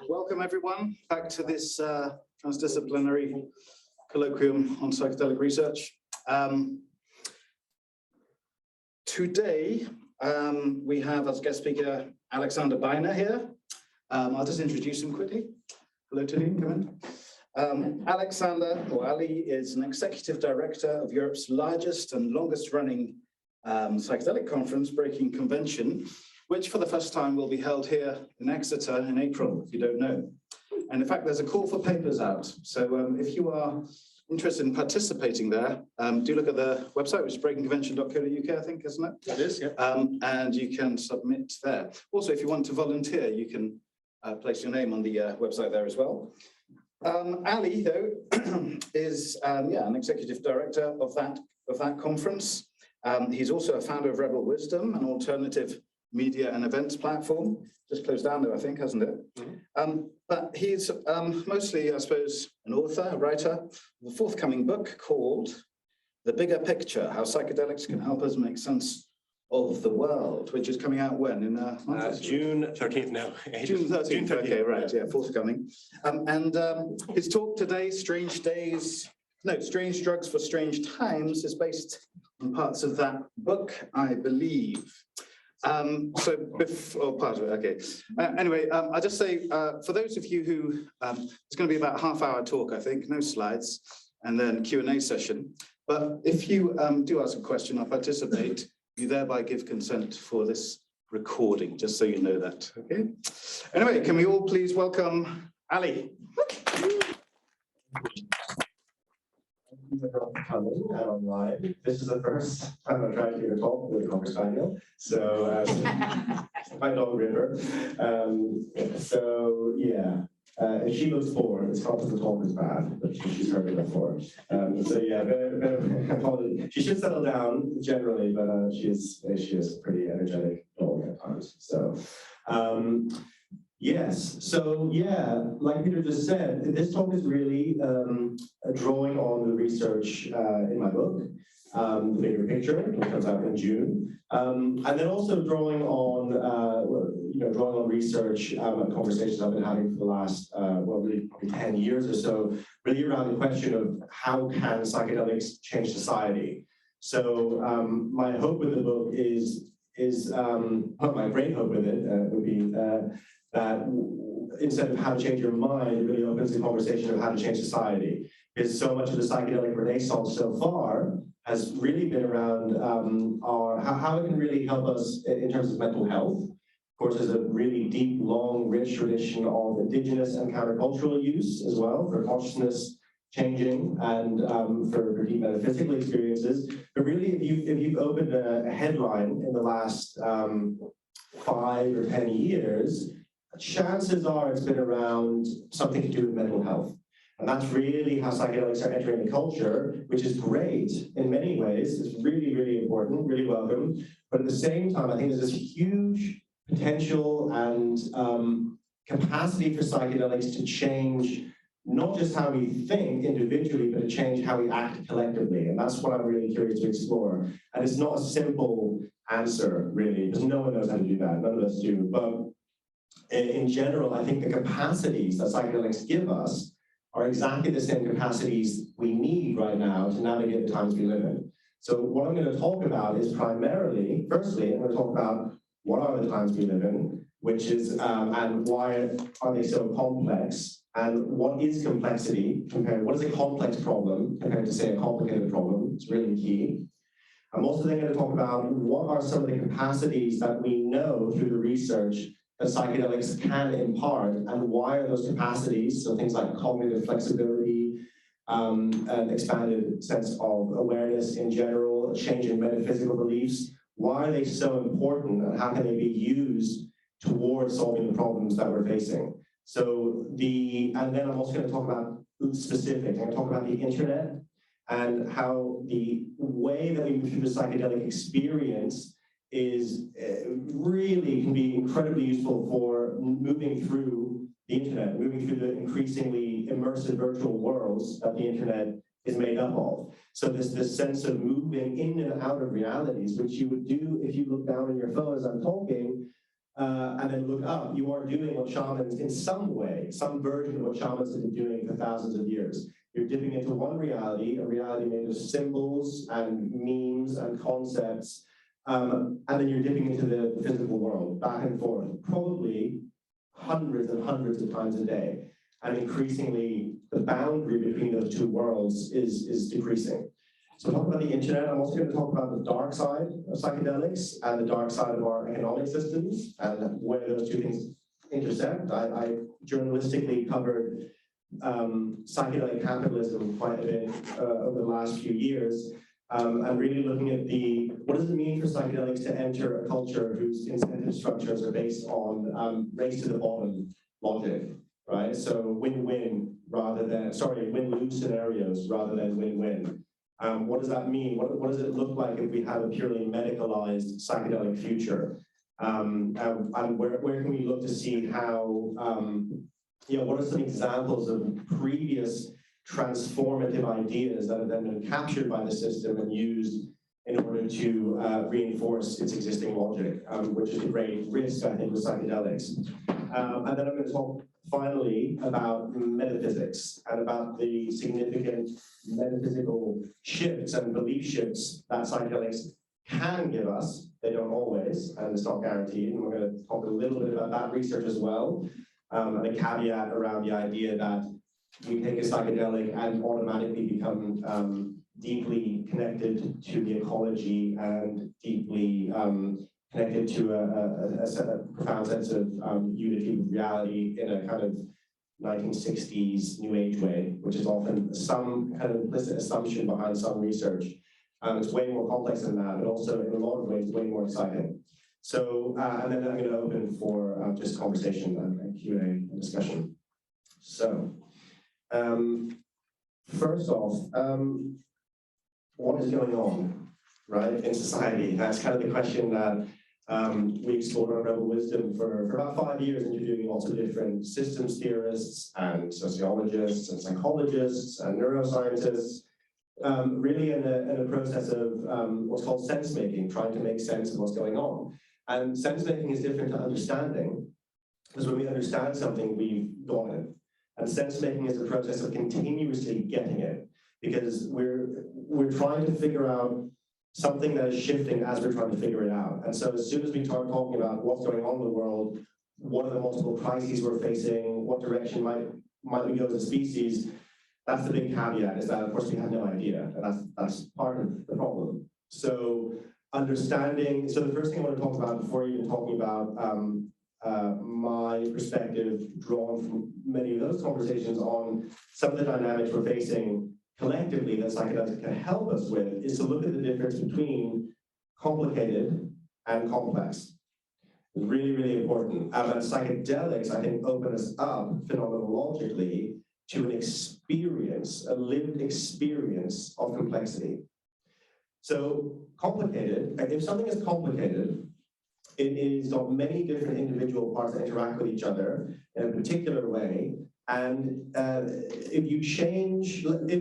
Welcome everyone back to this transdisciplinary colloquium on psychedelic research. Today we have as guest speaker Alexander Beiner here. I'll just introduce him quickly. Hello to you, come in. Alexander, or Ali, is an executive director of Europe's largest and longest running psychedelic conference, Breaking Convention, which for the first time will be held here in Exeter in April, if you don't know. And in fact, there's a call for papers out. So if you are interested in participating there, do look at the website, which is breakingconvention.co.uk, I think, isn't it? It is, yeah. And you can submit there. Also, if you want to volunteer, you can place your name on the website there as well. Ali, though, is an executive director of that conference. He's also a founder of Rebel Wisdom, an alternative media and events platform. Just closed down though, I think, hasn't it? Mm-hmm. But he's mostly, I suppose, an author, a writer of a forthcoming book called The Bigger Picture, How Psychedelics Can Help Us Make Sense of the World, which is coming out when? In June 13th now. June 13th, okay, right, yeah, forthcoming. His talk today, Strange Drugs for Strange Times, is based on parts of that book, I believe. Part of it, okay. Anyway, I'll just say, for those of you who, it's going to be about a half-hour talk, I think, no slides, and then Q&A session. But if you do ask a question or participate, you thereby give consent for this recording, just so you know that, okay? Anyway, can we all please welcome Ali? Coming and online. This is the first time I've tried to give a talk with a Cocker Spaniel, so my dog River. If she looks bored, it's not that the talk is bad, but she's heard it before. She should settle down generally, but she is a pretty energetic dog at times. Like Peter just said, this talk is really drawing on the research in my book, The Bigger Picture, which comes out in June, and then also drawing on research and conversations I've been having for the last, probably 10 years or so, really around the question of how can psychedelics change society. So my hope with the book is my great hope with it would be that instead of how to change your mind, it really opens the conversation of how to change society. Because so much of the psychedelic renaissance so far has really been around how it can really help us in terms of mental health. Of course, there's a really deep, long, rich tradition of indigenous and countercultural use as well for consciousness changing and for deep metaphysical experiences. But really, if you've opened a headline in the last 5 or 10 years, chances are it's been around something to do with mental health. And that's really how psychedelics are entering the culture, which is great in many ways. It's really, really important, really welcome. But at the same time, I think there's this huge potential and capacity for psychedelics to change not just how we think individually, but to change how we act collectively. And that's what I'm really curious to explore. And it's not a simple answer, really, because no one knows how to do that. None of us do. But in general, I think the capacities that psychedelics give us are exactly the same capacities we need right now to navigate the times we live in. So what I'm going to talk about is primarily, firstly, I'm going to talk about what are the times we live in, which is, and why are they so complex, and what is complexity compared, what is a complex problem compared to, say, a complicated problem? It's really key. I'm also then going to talk about what are some of the capacities that we know through the research that psychedelics can impart, and why are those capacities, so things like cognitive flexibility, an expanded sense of awareness in general, a change in metaphysical beliefs, why are they so important, and how can they be used towards solving the problems that we're facing? And then I'm also going to talk about specifics. I'm going to talk about the internet and how the way that we move through the psychedelic experience is really can be incredibly useful for moving through the internet, moving through the increasingly immersive virtual worlds that the internet is made up of. So there's this sense of moving in and out of realities, which you would do if you look down on your phone as I'm talking. and then look up, you are doing what shamans, in some way, some version of what shamans have been doing for thousands of years. You're dipping into one reality, a reality made of symbols and memes and concepts, and then you're dipping into the physical world, back and forth, probably hundreds and hundreds of times a day. And increasingly, the boundary between those two worlds is decreasing. So talking about the internet, I'm also going to talk about the dark side of psychedelics and the dark side of our economic systems and where those two things intersect. I journalistically covered psychedelic capitalism quite a bit over the last few years. And really looking at what does it mean for psychedelics to enter a culture whose incentive structures are based on race to the bottom logic, right? So win-win win-lose scenarios rather than win-win. What does that mean? What does it look like if we have a purely medicalized psychedelic future? And where can we look to see how, what are some examples of previous transformative ideas that have then been captured by the system and used in order to reinforce its existing logic, which is a great risk, I think, with psychedelics. And then I'm going to talk finally about metaphysics and about the significant metaphysical shifts and belief shifts that psychedelics can give us. They don't always, and it's not guaranteed. And we're going to talk a little bit about that research as well, and a caveat around the idea that we take a psychedelic and automatically become deeply connected to the ecology and deeply connected to a profound sense of unity with reality in a kind of 1960s New Age way, which is often some kind of implicit assumption behind some research. It's way more complex than that, but also in a lot of ways way more exciting. So, and then I'm going to open for just conversation and Q&A and discussion. So, first off, what is going on, right, in society? That's kind of the question that we explored on Rebel Wisdom for about 5 years, interviewing lots of different systems theorists and sociologists and psychologists and neuroscientists, really in a process of what's called sense making, trying to make sense of what's going on. And sense making is different to understanding, because when we understand something, we've got it. And sense making is a process of continuously getting it, because we're trying to figure out something that is shifting as we're trying to figure it out. And so as soon as we start talking about what's going on in the world, what are the multiple crises we're facing, what direction might we go as a species, that's the big caveat, is that of course we have no idea, and that's part of the problem. So understanding, so the first thing I want to talk about before even talking about my perspective drawn from many of those conversations on some of the dynamics we're facing collectively that psychedelics can help us with, is to look at the difference between complicated and complex. It's really, really important. And psychedelics, I think, open us up phenomenologically to an experience, a lived experience of complexity. So complicated, if something is complicated, it is got many different individual parts that interact with each other in a particular way. And if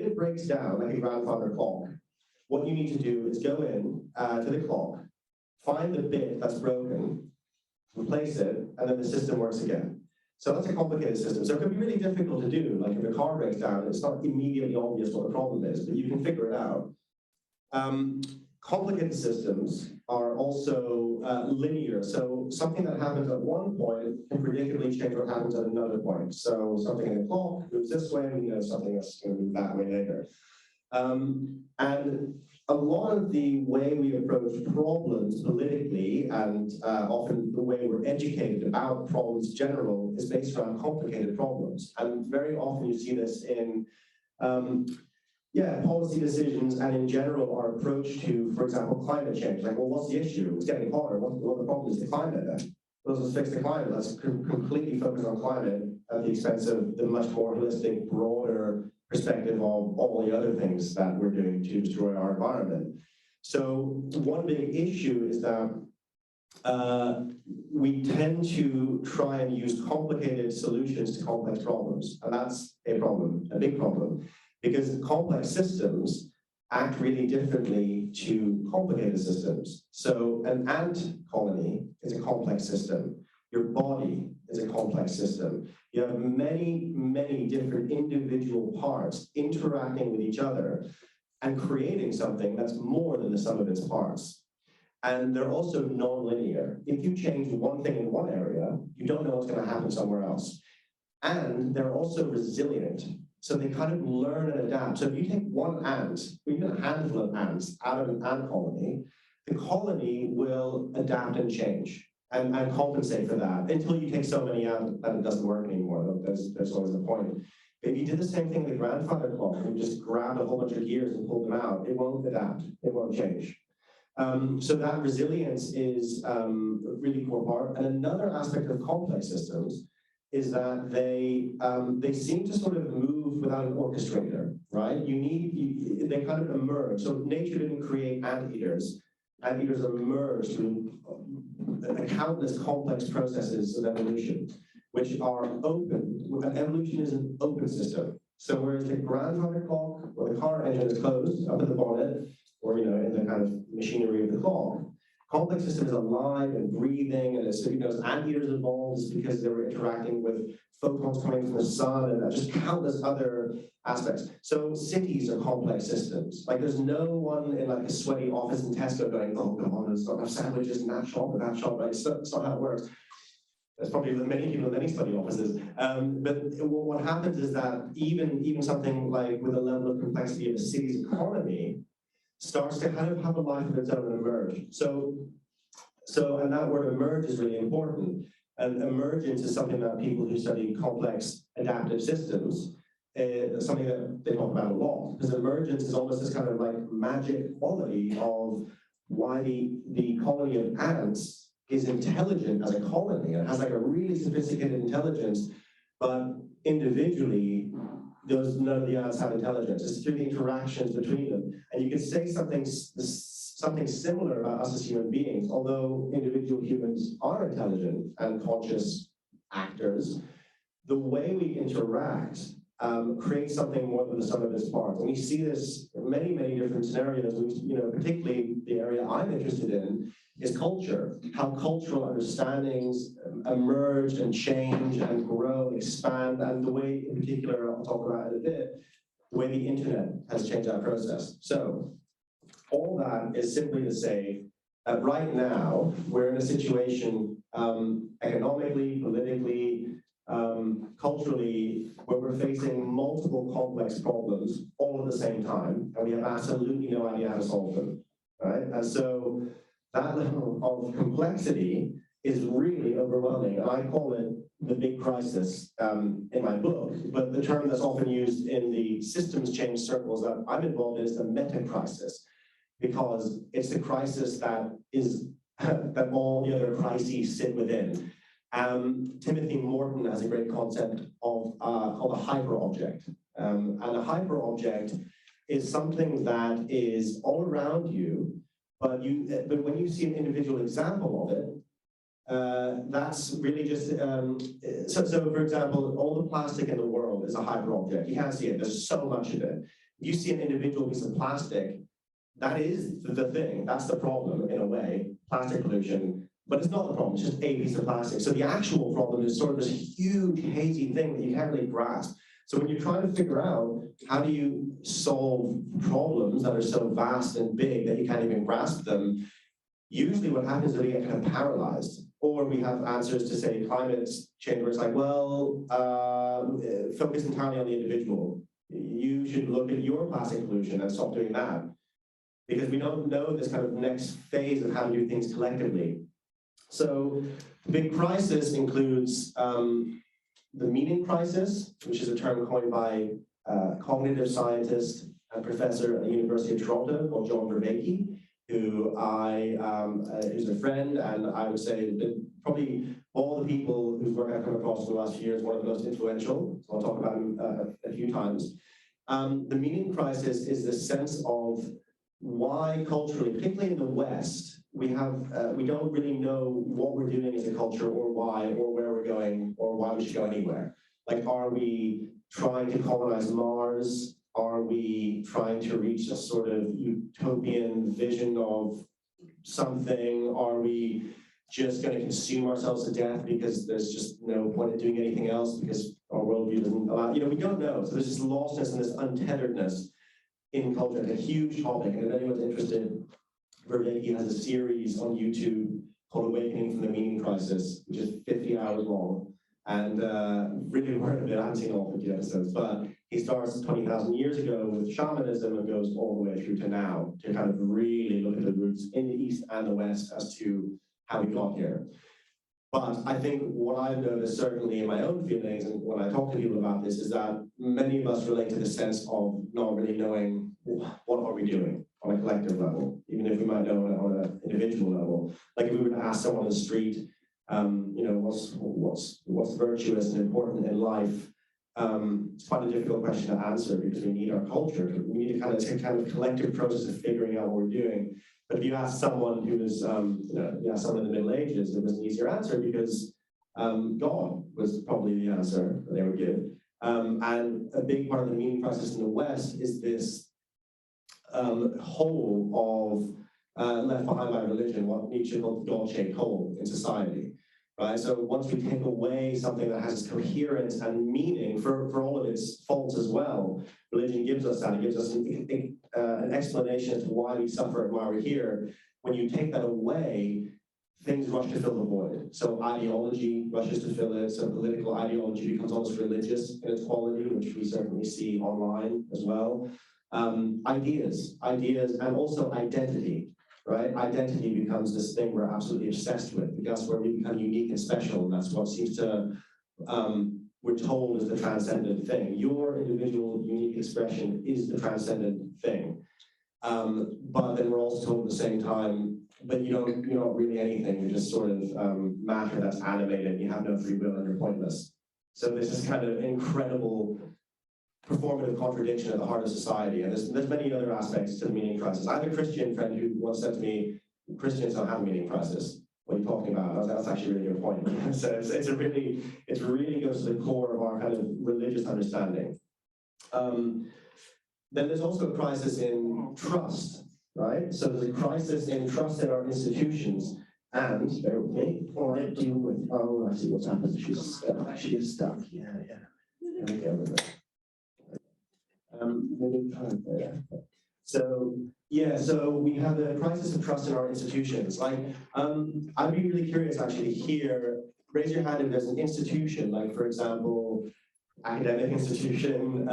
it breaks down like a grandfather clock, what you need to do is go in to the clock, find the bit that's broken, replace it, and then the system works again. So that's a complicated system. So it can be really difficult to do. Like if a car breaks down, it's not immediately obvious what the problem is, but you can figure it out. Complicated systems are also linear. So something that happens at one point can predictably change what happens at another point. So something in the clock moves this way, and we know something else is going to move that way later. And a lot of the way we approach problems politically, and often the way we're educated about problems in general, is based around complicated problems. And very often you see this in policy decisions, and in general our approach to, for example, climate change. Like, well, what's the issue? It's getting hotter. What the problem is? The climate. Let's fix the climate. Let's completely focus on climate at the expense of the much more holistic, broader perspective of all the other things that we're doing to destroy our environment. So one big issue is that we tend to try and use complicated solutions to complex problems. And that's a problem, a big problem, because complex systems act really differently to complicated systems. So an ant colony is a complex system, Your body is a complex system. You have many, many different individual parts interacting with each other and creating something that's more than the sum of its parts. And they're also non-linear. If you change one thing in one area, you don't know what's going to happen somewhere else. And they're also resilient. So they kind of learn and adapt. So if you take one ant, or even a handful of ants out of an ant colony, the colony will adapt and change and compensate for that until you take so many out that it doesn't work anymore. There's always the point. But if you did the same thing with the grandfather clock and just grabbed a whole bunch of gears and pulled them out, it won't adapt, it won't change. So that resilience is a really core part. And another aspect of complex systems is that they seem to sort of move without an orchestrator, right? They kind of emerge. So nature didn't create anteaters. Anteaters emerged through countless complex processes of evolution, which are open. And evolution is an open system. So whereas the grandfather clock or the car engine is closed up at the bonnet, or in the kind of machinery of the clock, complex system is alive and breathing, and as anteaters evolved is because they were interacting with photons coming from the sun and just countless other aspects. So cities are complex systems. Like there's no one in like a sweaty office in Tesco going, oh God, there's not enough sandwiches in that shop or that shop, right? It's not how it works. There's probably many people in many study offices. But what happens is that even something like with a level of complexity of a city's economy starts to kind of have a life of its own and emerge. And that word emerge is really important. And emergence is something that people who study complex adaptive systems, something that they talk about a lot. Because emergence is almost this kind of like magic quality of why the colony of ants is intelligent as a colony. It has like a really sophisticated intelligence, but individually, none of the ants have intelligence. It's through the interactions between them. And you could say something similar about us as human beings, although individual humans are intelligent and conscious actors, the way we interact creates something more than the sum of its parts. And we see this in many, many different scenarios. Particularly the area I'm interested in is culture, how cultural understandings emerge and change and grow and expand, and the way, in particular, I'll talk about it a bit, the way the internet has changed that process. So all that is simply to say that right now, we're in a situation economically, politically, culturally, where we're facing multiple complex problems all at the same time, and we have absolutely no idea how to solve them, right? And so that level of complexity is really overwhelming. And I call it the big crisis in my book, but the term that's often used in the systems change circles that I'm involved in is the meta crisis, because it's the crisis that is that all the other crises sit within. Timothy Morton has a great concept of called a hyperobject. And a hyperobject is something that is all around you, but when you see an individual example of it, that's really just, so for example, all the plastic in the world is a hyperobject. You can't see it, there's so much of it. You see an individual piece of plastic, that is the thing, that's the problem in a way, plastic pollution, but it's not the problem, it's just a piece of plastic. So the actual problem is sort of this huge, hazy thing that you can't really grasp. So when you're trying to figure out how do you solve problems that are so vast and big that you can't even grasp them, usually what happens is we get kind of paralyzed. Or we have answers to say climate change, where it's like, well, focus entirely on the individual. You should look at your plastic pollution and stop doing that. Because we don't know this kind of next phase of how to do things collectively. So the big crisis includes the meaning crisis, which is a term coined by a cognitive scientist and professor at the University of Toronto called John Vervaeke, who's a friend, and I would say that probably all the people whose work I've come across in the last few years, one of the most influential. So I'll talk about him a few times. The meaning crisis is the sense of why culturally, particularly in the West, we don't really know what we're doing as a culture or why or where we're going or why we should go anywhere. Like, are we trying to colonize Mars? Are we trying to reach a sort of utopian vision of something? Are we just going to consume ourselves to death because there's just no point in doing anything else because our worldview doesn't allow, we don't know. So there's this lostness and this untetheredness in culture. It's a huge topic, and if anyone's interested, Vervaeke has a series on YouTube called Awakening from the Meaning Crisis, which is 50 hours long, and really worth it. I haven't seen all 50 episodes, but he starts 20,000 years ago with shamanism and goes all the way through to now to kind of really look at the roots in the East and the West as to how we got here. But I think what I've noticed, certainly in my own feelings, and when I talk to people about this, is that many of us relate to the sense of not really knowing what are we doing on a collective level, even if we might know on an individual level. Like if we were to ask someone on the street, what's virtuous and important in life, it's quite a difficult question to answer because we need our culture. We need a kind of collective process of figuring out what we're doing. But if you ask someone who was, someone in the Middle Ages, it was an easier answer because God was probably the answer that they would give. And a big part of the meaning crisis in the West is this hole of left behind by religion, what Nietzsche called the dog-shaped hole in society. Right, so once we take away something that has coherence and meaning for all of its faults as well, religion gives us that. It gives us an explanation as to why we suffer and why we're here. When you take that away, things rush to fill the void. So ideology rushes to fill it. So political ideology becomes almost religious in its quality, which we certainly see online as well. Ideas, and also identity. Right? Identity becomes this thing we're absolutely obsessed with because that's where we become unique and special. And that's what seems to, we're told is the transcendent thing. Your individual unique expression is the transcendent thing. But then we're also told at the same time, but you're not really anything. You're just sort of matter that's animated. You have no free will and you're pointless. So this is kind of incredible performative contradiction at the heart of society. And there's many other aspects to the meaning crisis. I have a Christian friend who once said to me, Christians don't have a meaning crisis. What are you talking about? That's actually a really good point. So it really goes to the core of our kind of religious understanding. Then there's also a crisis in trust, right? So there's a crisis in trust in our institutions. And, bear with me, or I deal with, oh, I see what's happened. She is stuck. Yeah. There we go. So we have the crisis of trust in our institutions. Like, I'd be really curious actually here, raise your hand if there's an institution, like for example, academic institution,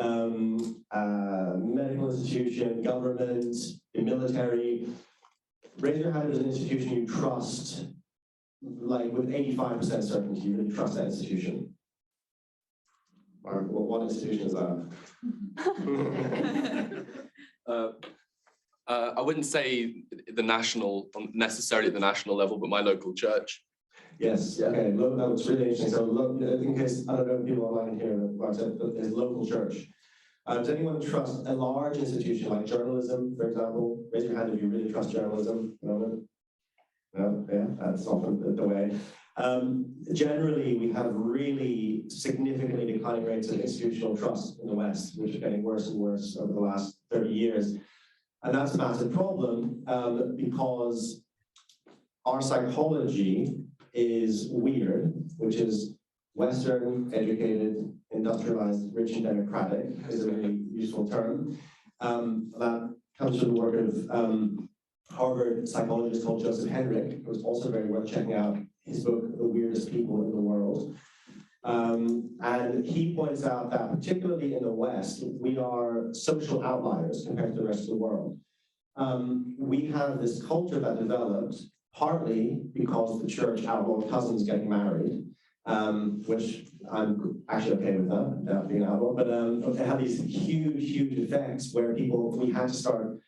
medical institution, government, the military. Raise your hand if there's an institution you trust, like with 85% certainty, you really trust that institution. Mark, what institution is that? I wouldn't say necessarily the national level, but my local church. Yes, okay, that's really interesting. So in case, I don't know if people online here, but there's local church. Does anyone trust a large institution like journalism, for example? Raise your hand if you really trust journalism. No, yeah, that's often the way. Generally, we have really significantly declining rates of institutional trust in the West, which are getting worse and worse over the last 30 years. And that's a massive problem because our psychology is weird, which is Western, educated, industrialized, rich and democratic is a really useful term. That comes from the work of Harvard psychologist called Joseph Henrich, who's also very worth checking out his book, The Weirdest People in the World. And he points out that particularly in the West, we are social outliers compared to the rest of the world. We have this culture that developed partly because the church outlawed cousins getting married, which I'm actually okay with that, being outlawed, but it had these huge effects where we had to start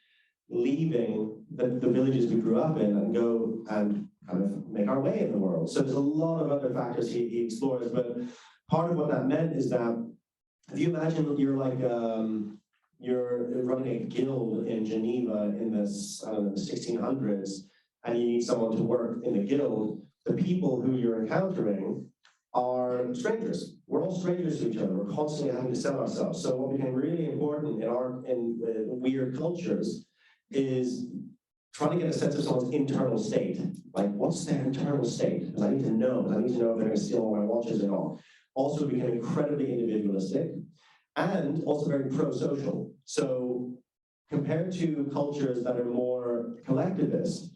leaving the villages we grew up in and go and kind of make our way in the world. So there's a lot of other factors he explores, but part of what that meant is that if you imagine that you're like you're running a guild in Geneva in the 1600s, and you need someone to work in the guild, the people who you're encountering are strangers. We're all strangers to each other. We're constantly having to sell ourselves. So what became really important in weird cultures is trying to get a sense of someone's internal state. Like, what's their internal state? Because I need to know, if they're going to steal all my watches and all. Also become incredibly individualistic and also very pro-social. So compared to cultures that are more collectivist,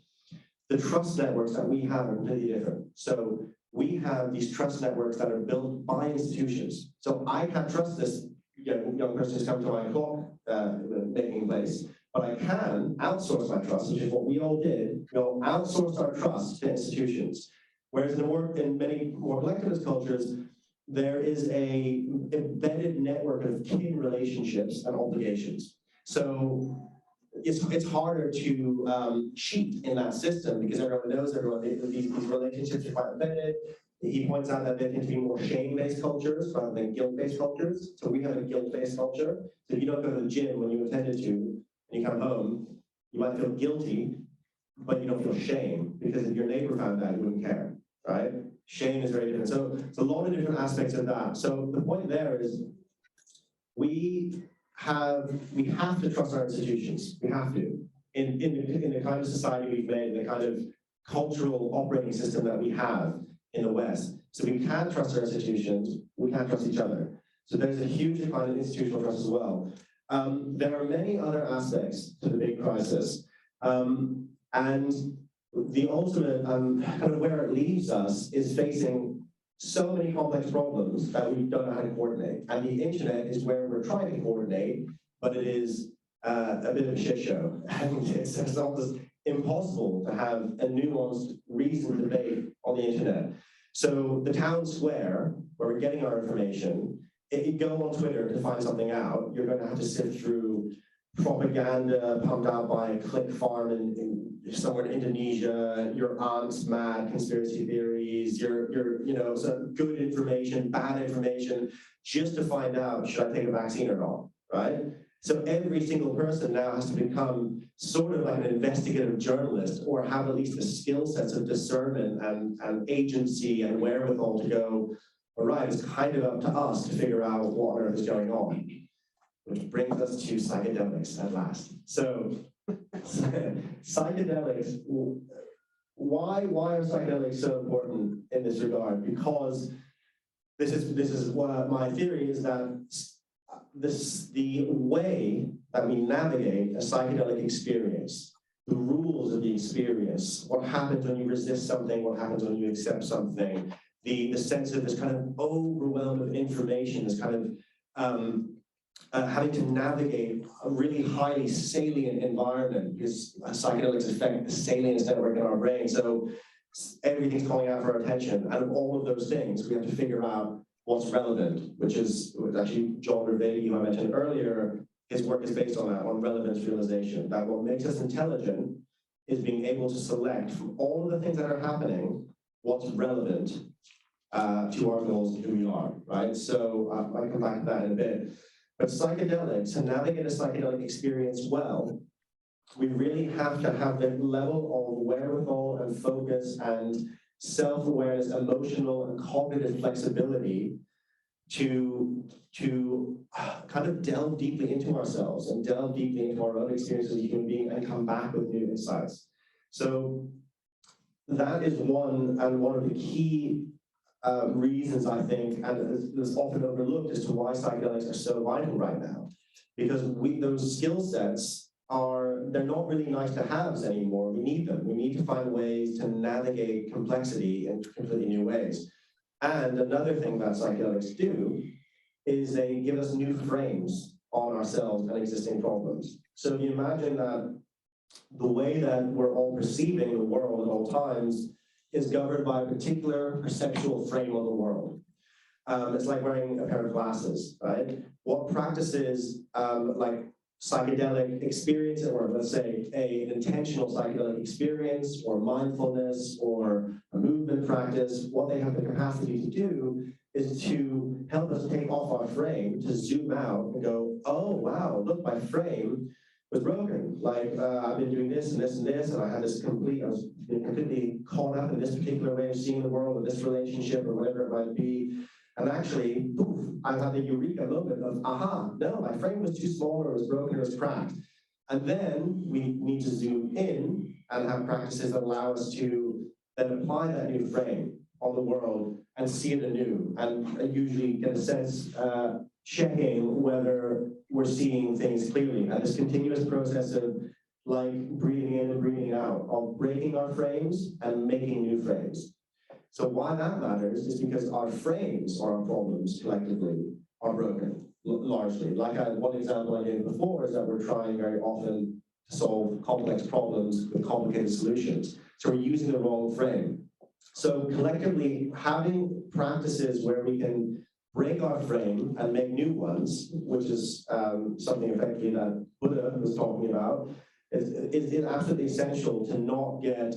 the trust networks that we have are completely different. So we have these trust networks that are built by institutions. So I can't trust this young person who's come to my clock making place, but I can outsource my trust, which is what we all did. We all outsourced our trust to institutions. Whereas in many more collectivist cultures, there is a embedded network of kin relationships and obligations. So it's harder to cheat in that system because everyone knows everyone. These relationships are quite embedded. He points out that there tend to be more shame-based cultures rather than guilt-based cultures. So we have a guilt-based culture. So if you don't go to the gym when you intended to, and you come home, you might feel guilty, but you don't feel shame because if your neighbor found out, you wouldn't care, right? Shame is very different. So it's a lot of different aspects of that. So the point there is we have to trust our institutions. We have to. In the kind of society we've made, the kind of cultural operating system that we have in the West. So we can't trust our institutions, we can't trust each other. So there's a huge decline in institutional trust as well. There are many other aspects to the big crisis. And the ultimate, kind of where it leaves us is facing so many complex problems that we don't know how to coordinate. And the internet is where we're trying to coordinate, but it is a bit of a shit show. And it's almost impossible to have a nuanced, reasoned debate on the internet. So the town square, where we're getting our information, if you go on Twitter to find something out, you're going to have to sift through propaganda pumped out by a click farm in somewhere in Indonesia, your aunt's mad conspiracy theories, your some good information, bad information, just to find out, should I take a vaccine or not, right? So every single person now has to become sort of like an investigative journalist or have at least the skill sets of discernment and agency and wherewithal to go, all right, it's kind of up to us to figure out what on earth is going on. Which brings us to psychedelics at last. So psychedelics, why are psychedelics so important in this regard? Because this is what my theory is, that the way that we navigate a psychedelic experience, the rules of the experience, what happens when you resist something, what happens when you accept something, the sense of this kind of overwhelm of information, this kind of having to navigate a really highly salient environment, because psychedelics affect the salience network in our brain. So everything's calling out for our attention. And of all of those things, we have to figure out what's relevant, which is actually John Vervaeke, who I mentioned earlier, his work is based on that, on relevance realization, that what makes us intelligent is being able to select from all of the things that are happening, what's relevant to our goals and who we are, right? So I'll come back to that in a bit. But psychedelics, to navigate a psychedelic experience well, we really have to have the level of wherewithal and focus and self-awareness, emotional and cognitive flexibility to kind of delve deeply into ourselves and delve deeply into our own experiences as a human being and come back with new insights. So that is one of the key reasons, I think, and it's often overlooked as to why psychedelics are so vital right now. Because those skill sets they're not really nice to haves anymore. We need them. We need to find ways to navigate complexity in completely new ways. And another thing that psychedelics do is they give us new frames on ourselves and existing problems. So if you imagine that the way that we're all perceiving the world at all times is governed by a particular perceptual frame of the world. It's like wearing a pair of glasses, right? What practices like psychedelic experience, or let's say an intentional psychedelic experience, or mindfulness, or a movement practice, what they have the capacity to do is to help us take off our frame, to zoom out and go, oh, wow, look, my frame was broken. Like, I've been doing this and this and this, and I was completely caught up in this particular way of seeing the world, or this relationship, or whatever it might be. And actually, poof, I've had the eureka moment of, aha, no, my frame was too small, or it was broken, or it was cracked. And then we need to zoom in and have practices that allow us to then apply that new frame on the world and see it anew, and usually get a sense, checking whether we're seeing things clearly. And this continuous process of like breathing in and breathing out, of breaking our frames and making new frames. So why that matters is because our frames or our problems collectively are broken, largely. Like one example I gave before is that we're trying very often to solve complex problems with complicated solutions. So we're using the wrong frame. So collectively, having practices where we can break our frame and make new ones, which is something effectively that Buddha was talking about, is absolutely essential to not get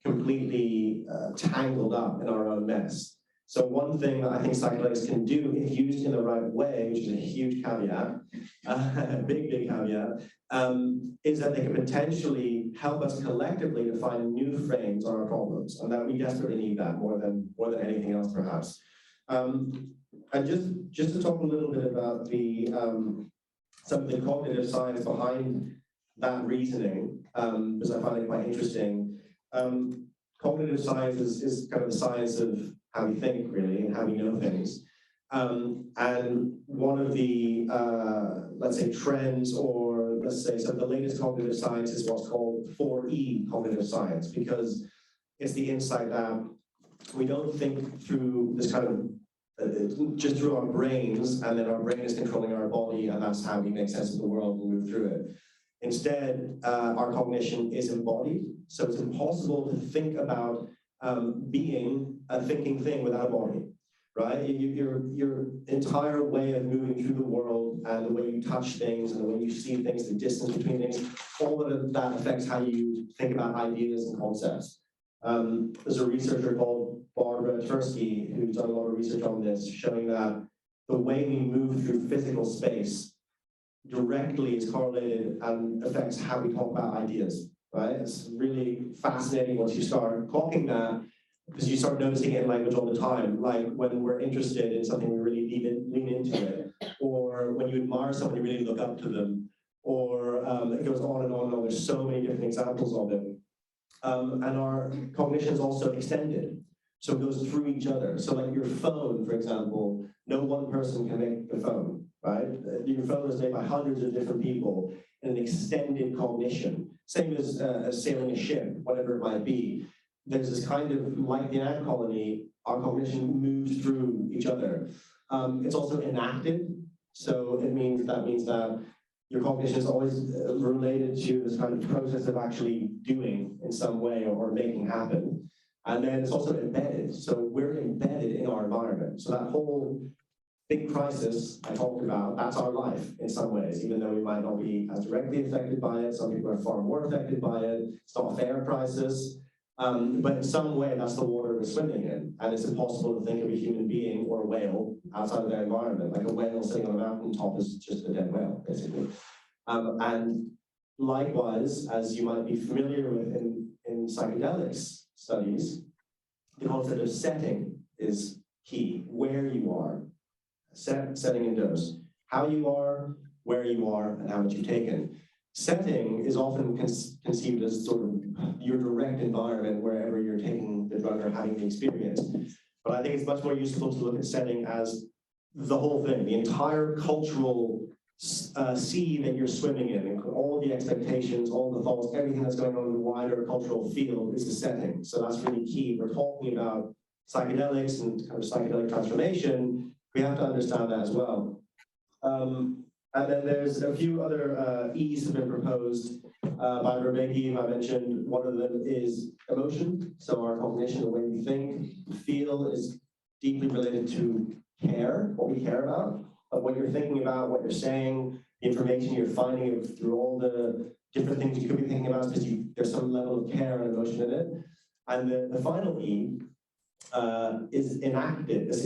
completely tangled up in our own mess. So one thing that I think psychedelics can do, if used in the right way, which is a huge caveat, big caveat, is that they can potentially help us collectively to find new frames on our problems, and that we desperately need that more than anything else, perhaps. And just to talk a little bit about the some of the cognitive science behind that reasoning, because I find it quite interesting. Cognitive science is kind of the science of how we think, really, and how we know things. And one of the, let's say, trends, or let's say some of the latest cognitive science is what's called 4E cognitive science, because it's the insight that we don't think through this kind of, just through our brains, and then our brain is controlling our body, and that's how we make sense of the world and move through it. Instead, our cognition is embodied, so it's impossible to think about being a thinking thing without a body, right? Your entire way of moving through the world and the way you touch things and the way you see things, the distance between things, all of that affects how you think about ideas and concepts. There's a researcher called Barbara Tursky who's done a lot of research on this, showing that the way we move through physical space directly is correlated and affects how we talk about ideas, right? It's really fascinating once you start clocking that, because you start noticing it in language all the time, like when we're interested in something, we really lean into it, or when you admire someone, you really look up to them, or it goes on and on and on. There's so many different examples of it. And our cognition is also extended, so it goes through each other. So like your phone, for example, no one person can make the phone, right? Your phone is made by hundreds of different people in an extended cognition. Same as sailing a ship, whatever it might be. There's this kind of, like the ant colony, our cognition moves through each other. It's also enacted, so that means that your cognition is always related to this kind of process of actually doing in some way or making happen. And then it's also embedded, so we're embedded in our environment. So that whole big crisis I talked about, that's our life in some ways, even though we might not be as directly affected by it. Some people are far more affected by it. It's not a fair crisis. But in some way, that's the water we're swimming in. And it's impossible to think of a human being or a whale outside of their environment. Like a whale sitting on a mountaintop is just a dead whale, basically. And likewise, as you might be familiar with in psychedelics studies, the concept of setting is key. Where you are, setting and dose. How you are, where you are, and how much you've taken. Setting is often conceived as sort of your direct environment wherever you're taking the drug or having the experience. But I think it's much more useful to look at setting as the whole thing, the entire cultural sea that you're swimming in, all the expectations, all the thoughts, everything that's going on in the wider cultural field is the setting. So that's really key. We're talking about psychedelics and kind of psychedelic transformation. We have to understand that as well. And then there's a few other E's have been proposed by Rebecca. I mentioned one of them is emotion. So our cognition, the way we think, feel is deeply related to care, what we care about, what you're thinking about, what you're saying, the information you're finding through all the different things you could be thinking about, because there's some level of care and emotion in it. And the final E is enacted, is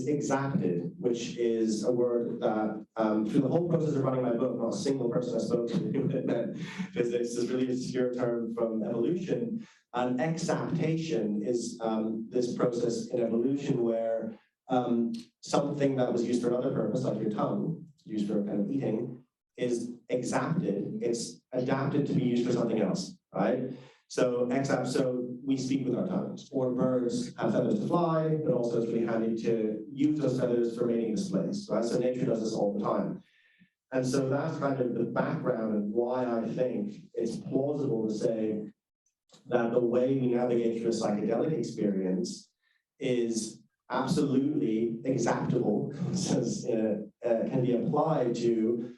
exacted, which is a word that through the whole process of writing my book, not a single person I spoke to knew what it meant, because this is really a obscure term from evolution. And exaptation is this process in evolution where something that was used for another purpose, like your tongue, used for kind of eating, is exapted, it's adapted to be used for something else, right? So exap, so we speak with our tongues, or birds have feathers to fly, but also it's really handy to use those feathers for mating displays, right? So nature does this all the time. And so that's kind of the background and why I think it's plausible to say that the way we navigate through a psychedelic experience is absolutely exaptable, can be applied to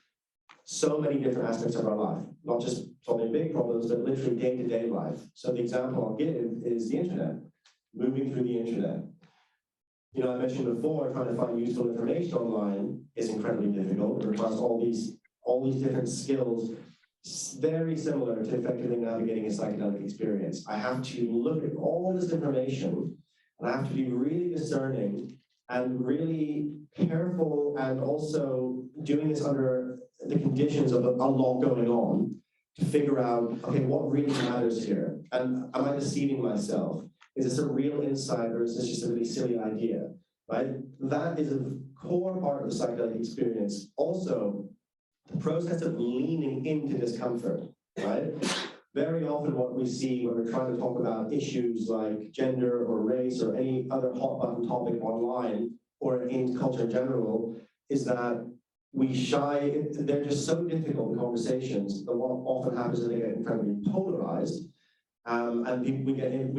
so many different aspects of our life, not just solving big problems, but literally day-to-day life. So the example I'll give is the internet, moving through the internet. You know, I mentioned before, trying to find useful information online is incredibly difficult. It requires all these different skills, very similar to effectively navigating a psychedelic experience. I have to look at all this information, and I have to be really discerning and really careful, and also doing this under the conditions of a lot going on to figure out, okay, what really matters here? And am I deceiving myself? Is this a real insight, or is this just a really silly idea, right? That is a core part of the psychedelic experience. Also, the process of leaning into discomfort, right? Very often what we see when we're trying to talk about issues like gender or race or any other hot button topic online or in culture in general is that we shy, they're just so difficult in conversations that what often happens is they get incredibly polarized, and we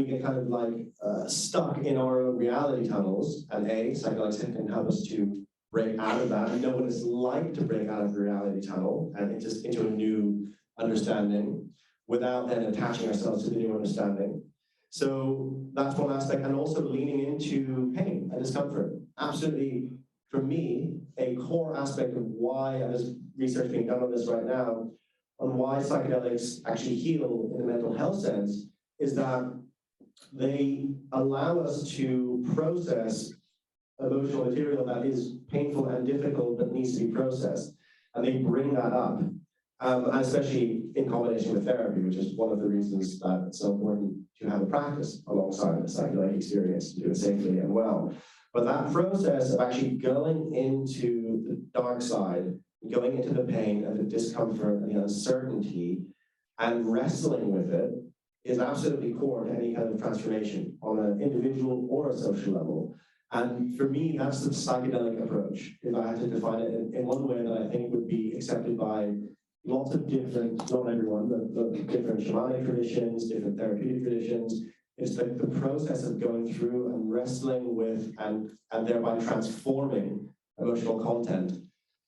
get kind of like stuck in our own reality tunnels, and psychedelics can help us to break out of that and know what it's like to break out of the reality tunnel and into a new understanding without then attaching ourselves to the new understanding. So that's one aspect, and also leaning into pain and discomfort. Absolutely, for me, a core aspect of why, and there's research being done on this right now, on why psychedelics actually heal in the mental health sense, is that they allow us to process emotional material that is painful and difficult but needs to be processed. And they bring that up, and especially in combination with therapy, which is one of the reasons that it's so important to have a practice alongside the psychedelic experience, to do it safely and well. But that process of actually going into the dark side, going into the pain and the discomfort and the uncertainty and wrestling with it is absolutely core to any kind of transformation on an individual or a social level. And for me, that's the psychedelic approach. If I had to define it in one way that I think would be accepted by lots of different, not everyone, but different shamanic traditions, different therapeutic traditions, it's like the process of going through and wrestling with and thereby transforming emotional content.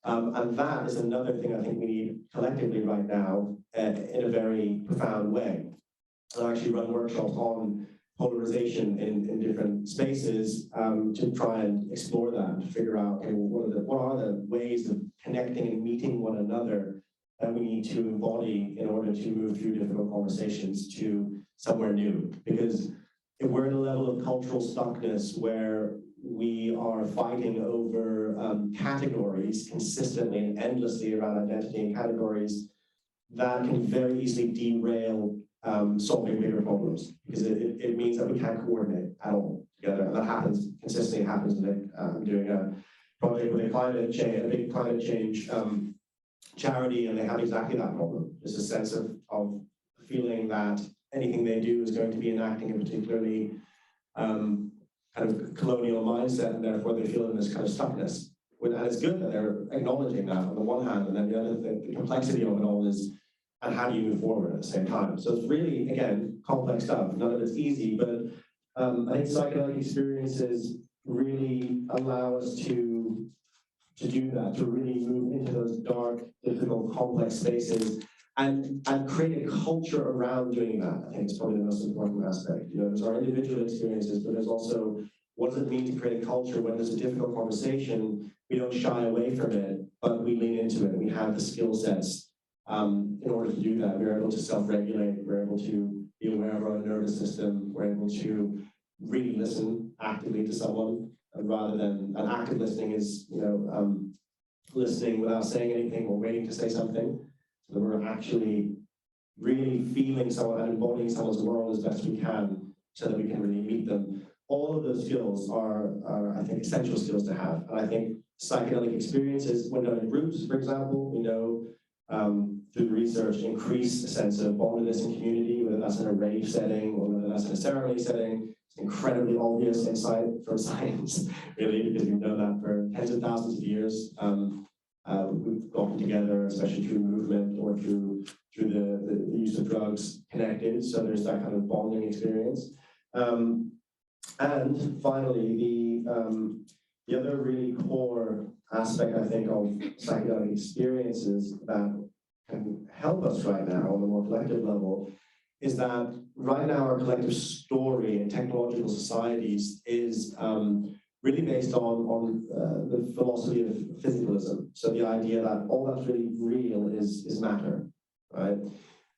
And that is another thing I think we need collectively right now in a very profound way. I actually run workshops on polarization in different spaces to try and explore that, to figure out, okay, well, what are the ways of connecting and meeting one another that we need to embody in order to move through difficult conversations to somewhere new. Because if we're at a level of cultural stuckness where we are fighting over categories consistently and endlessly around identity and categories, that can very easily derail solving bigger problems, because it means that we can't coordinate at all together. And that happens, consistently happens. I'm doing a project with a big climate change charity, and they have exactly that problem. There's a sense of feeling that anything they do is going to be enacting a particularly kind of colonial mindset, and therefore they feel in this kind of stuckness. And it's good that they're acknowledging that on the one hand, and then the other thing, the complexity of it all is, and how do you move forward at the same time? So it's really, again, complex stuff. None of it's easy, but I think psychedelic experiences really allow us to do that, to really move into those dark, difficult, complex spaces and create a culture around doing that. I think it's probably the most important aspect. You know, there's our individual experiences, but there's also what does it mean to create a culture when there's a difficult conversation? We don't shy away from it, but we lean into it. We have the skill sets in order to do that. We're able to self-regulate. We're able to be aware of our own nervous system. We're able to really listen actively to someone, rather than an active listening is, you know, listening without saying anything or waiting to say something. So we're actually really feeling someone and embodying someone's world as best we can, so that we can really meet them. All of those skills are I think, essential skills to have. And I think psychedelic experiences, when done in groups, for example, we know through the research, increase a sense of bondedness in community, whether that's in a rave setting or whether that's in a ceremony setting. It's incredibly obvious insight from science, really, because we've known that for tens of thousands of years. We've gotten together, especially through movement or through the use of drugs, connected. So there's that kind of bonding experience. And finally, the other really core aspect, I think, of psychedelic experiences that can help us right now on a more collective level is that right now our collective story in technological societies is really based on the philosophy of physicalism. So the idea that all that's really real is matter, right?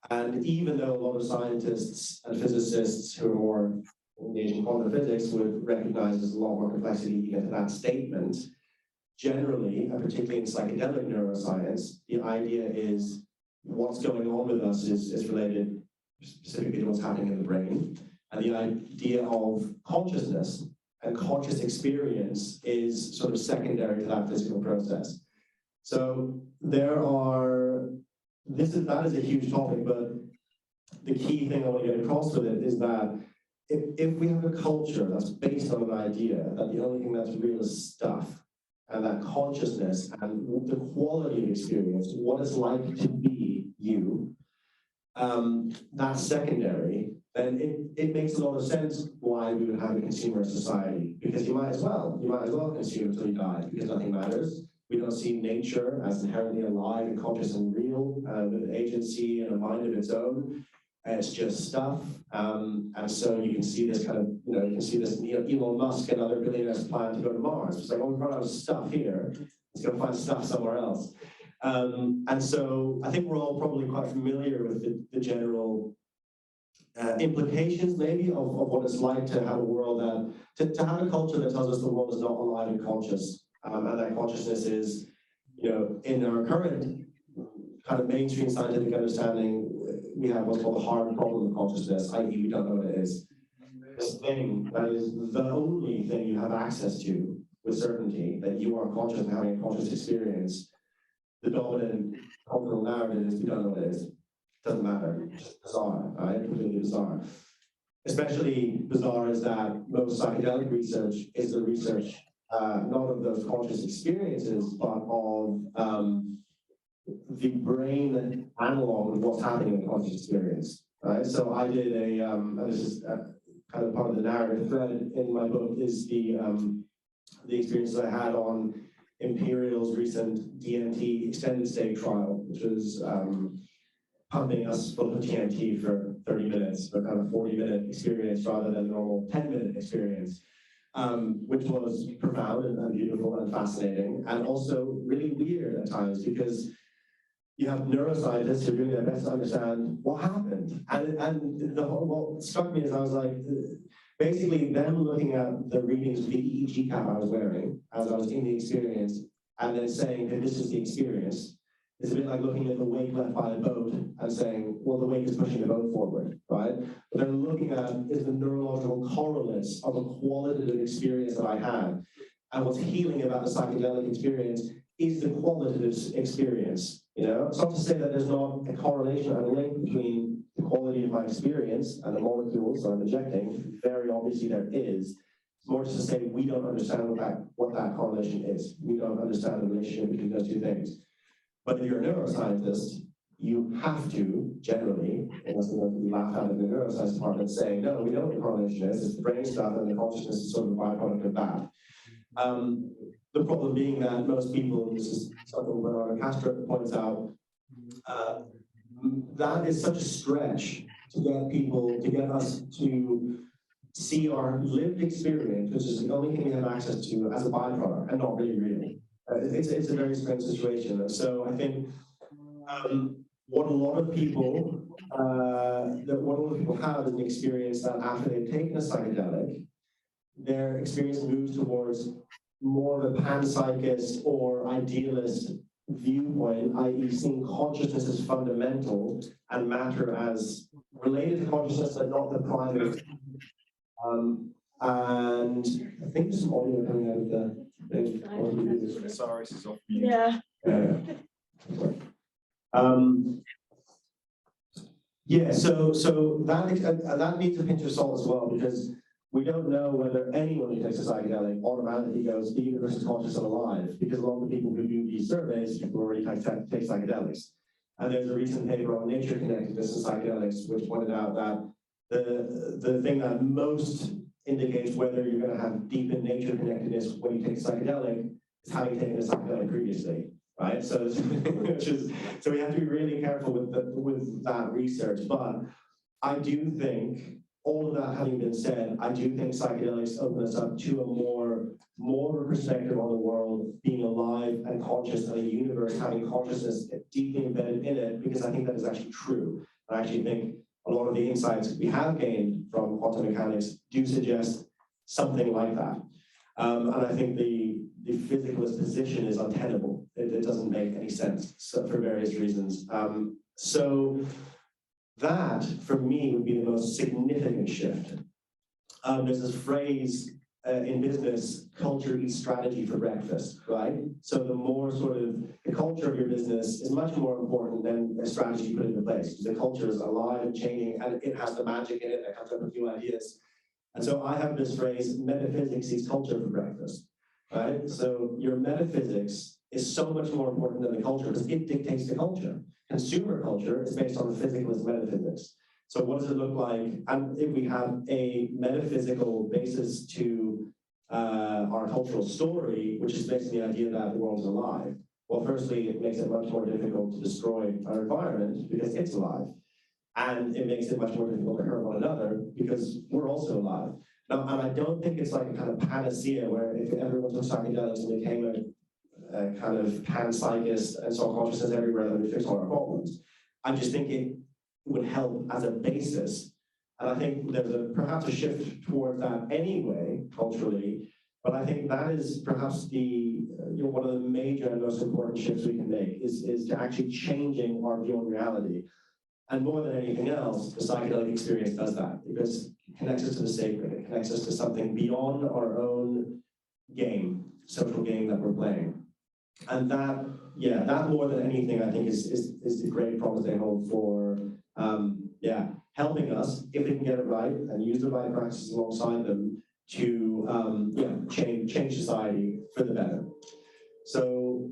And even though a lot of scientists and physicists who are more engaged in quantum physics would recognize there's a lot more complexity to get to that statement, generally, and particularly in psychedelic neuroscience, the idea is what's going on with us is related specifically to what's happening in the brain. And the idea of consciousness and conscious experience is sort of secondary to that physical process. So that is a huge topic, but the key thing I want to get across with it is that if we have a culture that's based on an idea that the only thing that's real is stuff, and that consciousness and the quality of experience, what it's like to be you, that's secondary, then it makes a lot of sense why we would have a consumer society, because you might as well consume until you die, because nothing matters. We don't see nature as inherently alive and conscious and real, with agency and a mind of its own. It's just stuff, and so you can see this kind of, you can see this Elon Musk and other billionaires plan to go to Mars. It's like, oh, we've run out of stuff here. Let's go find stuff somewhere else. And so I think we're all probably quite familiar with the general implications, maybe, of what it's like to have a world to have a culture that tells us the world is not alive and conscious, and that consciousness is, in our current kind of mainstream scientific understanding, we have what's called the hard problem of consciousness, i.e. we don't know what it is. This thing that is the only thing you have access to with certainty, that you are conscious and having a conscious experience. The dominant cultural narrative is we don't know what it is. It doesn't matter. It's just bizarre, right? Completely bizarre. Especially bizarre is that most psychedelic research is the research not of those conscious experiences, but of the brain analog of what's happening in the conscious experience, right? So I did and this is kind of part of the narrative thread in my book, is the experiences I had on Imperial's recent DMT extended stay trial, which was pumping us full of TNT for 30 minutes, for kind of 40-minute experience rather than a normal 10-minute experience, which was profound and beautiful and fascinating, and also really weird at times, because you have neuroscientists who are doing their best to understand what happened. And what struck me is I was like, basically them looking at the readings of the EEG cap I was wearing as I was in the experience, and then saying that this is the experience. It's a bit like looking at the wake left by a boat and saying, well, the wake is pushing the boat forward, right? But they're looking at is the neurological correlates of a qualitative experience that I had. And what's healing about the psychedelic experience is the qualitative experience. It's not to say that there's not a correlation and a link between the quality of my experience and the molecules that I'm injecting. Very obviously there is. It's more just to say we don't understand what that correlation is. We don't understand the relationship between those two things. But if you're a neuroscientist, you have to, generally, unless we laugh out in the neuroscience department, saying, no, we know what the correlation is. It's the brain stuff, and the consciousness is sort of a byproduct of that. The problem being that most people, this is something Bernardo Castro points out, that is such a stretch to get us to see our lived experience, which is the only thing we have access to, as a byproduct, and not really real. It's a very strange situation. And so I think what a lot of people have is an experience that after they've taken a psychedelic, their experience moves towards more of a panpsychist or idealist viewpoint, i.e. seeing consciousness as fundamental and matter as related to consciousness but not the primary. And I think there's some audio coming out of the thing. Sorry, this is off Yeah. Yeah, so that needs a pinch of salt as well, because we don't know whether anyone who takes a psychedelic automatically goes, the universe is conscious and alive, because a lot of the people who do these surveys already take psychedelics. And there's a recent paper on nature connectedness and psychedelics, which pointed out that the thing that most indicates whether you're going to have deep in nature connectedness when you take a psychedelic is having taken a psychedelic previously, right? So, so we have to be really careful with that research. But I do think, all of that having been said, I do think psychedelics open us up to a more of a perspective on the world being alive and conscious, and a universe having consciousness deeply embedded in it, because I think that is actually true. I actually think a lot of the insights we have gained from quantum mechanics do suggest something like that. And I think the physicalist position is untenable. It doesn't make any sense, so, for various reasons. So that, for me, would be the most significant shift. There's this phrase in business, culture eats strategy for breakfast, right? So the more sort of, the culture of your business is much more important than a strategy put into place. The culture is alive and changing, and it has the magic in it that comes up with new ideas. And so I have this phrase, metaphysics eats culture for breakfast, right? So your metaphysics is so much more important than the culture, because it dictates the culture. Consumer culture is based on the physicalist metaphysics. So what does it look like? And if we have a metaphysical basis to our cultural story, which is based on the idea that the world is alive, well, firstly, it makes it much more difficult to destroy our environment because it's alive. And it makes it much more difficult to hurt one another because we're also alive. Now, and I don't think it's like a kind of panacea where if everyone took psychedelics and became a kind of panpsychist and saw consciousness everywhere, that would fix all our problems. I just think it would help as a basis. And I think there's perhaps a shift towards that anyway, culturally, but I think that is perhaps the one of the major and most important shifts we can make is to actually changing our view on reality. And more than anything else, the psychedelic experience does that, because it connects us to the sacred, it connects us to something beyond our own game, social game that we're playing. And that, yeah, that more than anything, I think is the great promise they hold for, helping us, if we can get it right and use the right practices alongside them, to change society for the better. So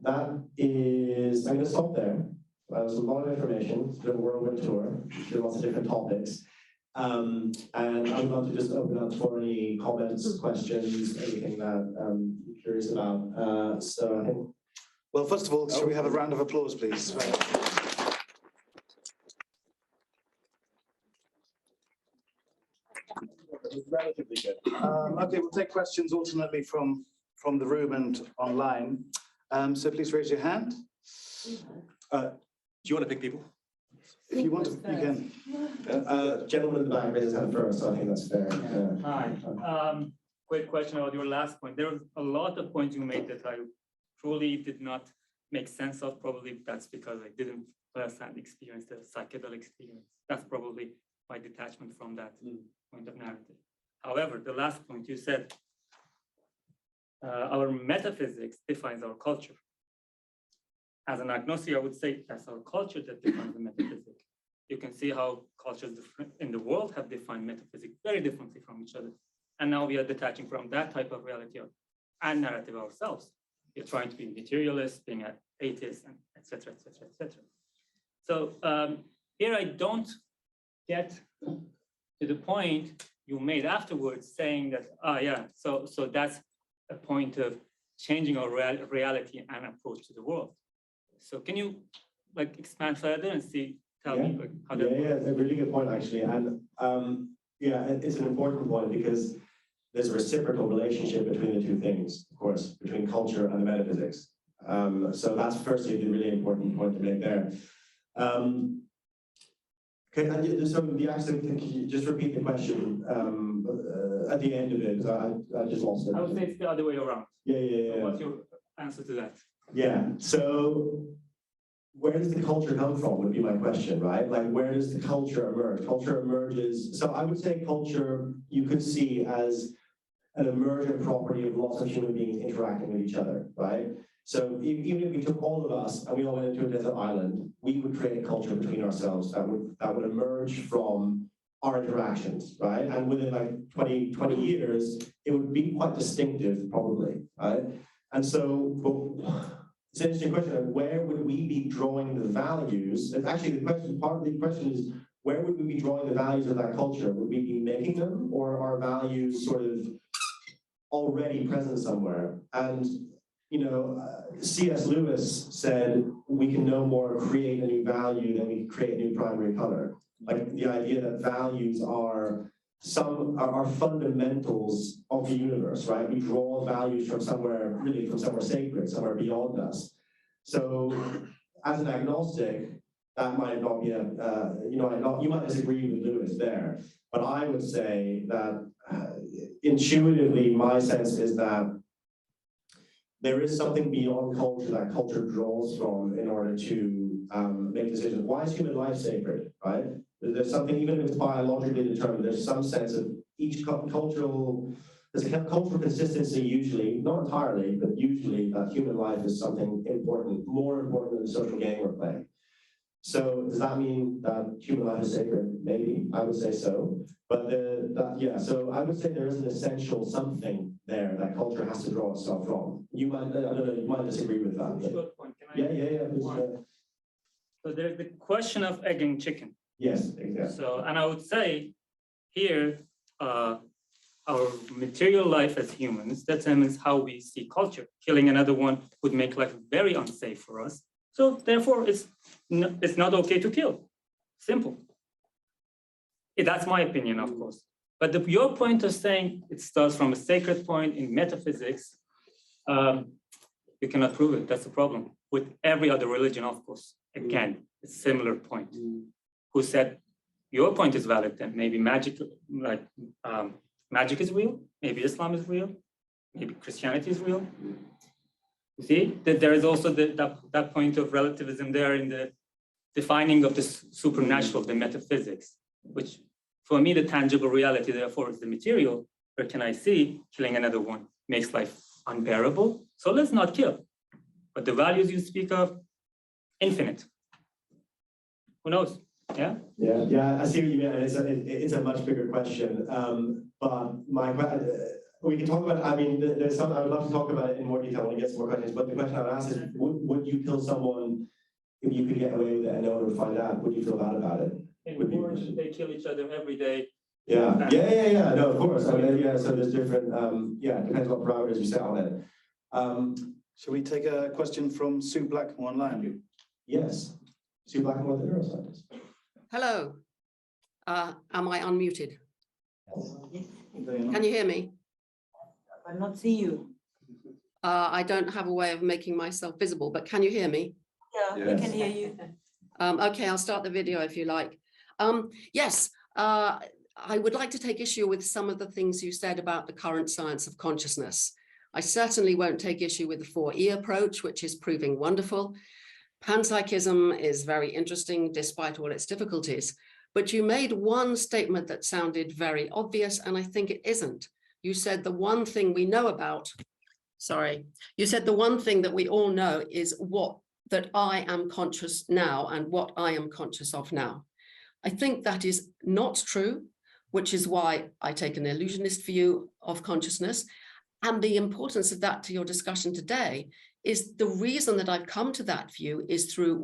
that is, I'm going to stop there. That was a lot of information. It's been a whirlwind tour. There are lots of different topics. And I'd love to just open up for any comments, questions, anything that you're curious about. So I think. Well, first of all, shall we have a round of applause, please? Relatively good. Okay, we'll take questions alternately from the room and online. So please raise your hand. Do you want to pick people? If you want to, you can. Gentleman in the back raised his hand first, so I think that's fair. Hi. Quick question about your last point. There was a lot of points you made that I truly did not make sense of. Probably that's because I didn't firsthand experience the psychedelic experience. That's probably my detachment from that point of narrative. However, the last point you said, our metaphysics defines our culture. As an agnostic, I would say that's our culture that defines the metaphysics. You can see how cultures in the world have defined metaphysics very differently from each other. And now we are detaching from that type of reality and narrative ourselves. We're trying to be materialist, being an atheist, and et cetera, et cetera, et cetera. So here I don't get to the point you made afterwards saying that, so that's a point of changing our reality and approach to the world. So can you expand further and tell me how that works? Yeah, it's a really good point actually. And it's an important point because there's a reciprocal relationship between the two things, of course, between culture and the metaphysics. So that's firstly the really important point to make there. Okay, and so can you just repeat the question at the end of it, because I just lost it. I would say it's the other way around. Yeah. So what's your answer to that? Yeah, so where does the culture come from would be my question, right? Like, where does the culture emerge? Culture emerges, so I would say culture you could see as an emergent property of lots of human beings interacting with each other, right? So even if we took all of us and we all went into a desert island, we would create a culture between ourselves that would emerge from our interactions, right? And within like 20 years, it would be quite distinctive, probably, right? And so, it's an interesting question of where would we be drawing the values? And actually, part of the question is, where would we be drawing the values of that culture? Would we be making them, or are values sort of already present somewhere? And C.S. Lewis said, we can no more create a new value than we can create a new primary color. Like the idea that values are fundamentals of the universe, right? We draw values from somewhere, really from somewhere sacred, somewhere beyond us. So as an agnostic, that might not be you might disagree with Lewis there, but I would say that intuitively, my sense is that there is something beyond culture that culture draws from in order to make decisions. Why is human life sacred, right? There's something, even if it's biologically determined, there's some sense of there's a cultural consistency usually, not entirely, but usually that human life is something important, more important than the social game we're playing. So does that mean that human life is sacred? Maybe, I would say so. But so I would say there is an essential something there that culture has to draw itself from. You might, I don't know, you might disagree with that. Short point. Can I? Yeah. So there's the question of egg and chicken. Yes, exactly. So, and I would say here, our material life as humans determines how we see culture. Killing another one would make life very unsafe for us. So therefore, it's not okay to kill. Simple. That's my opinion, of course. But your point of saying it starts from a sacred point in metaphysics, you cannot prove it. That's the problem. With every other religion, of course. Again, a similar point. Who said your point is valid then? Maybe magic, magic is real. Maybe Islam is real. Maybe Christianity is real. You see that there is also that point of relativism there in the defining of the supernatural, the metaphysics, which for me, the tangible reality, therefore, is the material. Where can I see killing another one makes life unbearable? So let's not kill. But the values you speak of, infinite. Who knows? Yeah. I see what you mean. It's a much bigger question. But we can talk about. I mean, there's some. I would love to talk about it in more detail when we get some more questions. But the question I would ask is: would you kill someone if you could get away with it and no one would find out? Would you feel bad about it? In wars, they kill each other every day. Yeah. No, of course. I mean, so there's different. It depends what parameters you set on it. Shall we take a question from Sue Blackmore online? Yes. Sue Blackmore, the neuroscientist. Hello. Am I unmuted? Can you hear me? I cannot see you. I don't have a way of making myself visible, but can you hear me? Yeah, we can hear you. Okay, I'll start the video if you like. Yes, I would like to take issue with some of the things you said about the current science of consciousness. I certainly won't take issue with the 4E approach, which is proving wonderful. Panpsychism is very interesting despite all its difficulties, but you made one statement that sounded very obvious, and I think it isn't. You said the one thing we know about, you said the one thing that we all know is that I am conscious now and what I am conscious of now. I think that is not true, which is why I take an illusionist view of consciousness. And the importance of that to your discussion today is the reason that I've come to that view is through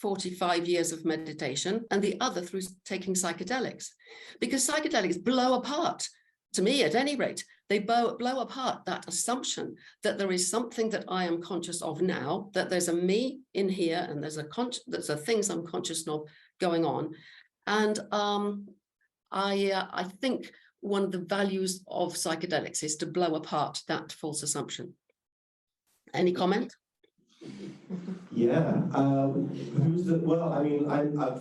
45 years of meditation and the other through taking psychedelics, because psychedelics blow apart, to me at any rate, they blow apart that assumption that there is something that I am conscious of now, that there's a me in here and there's a things I'm conscious of going on. And I think one of the values of psychedelics is to blow apart that false assumption. Any comment? Yeah. Well, I mean,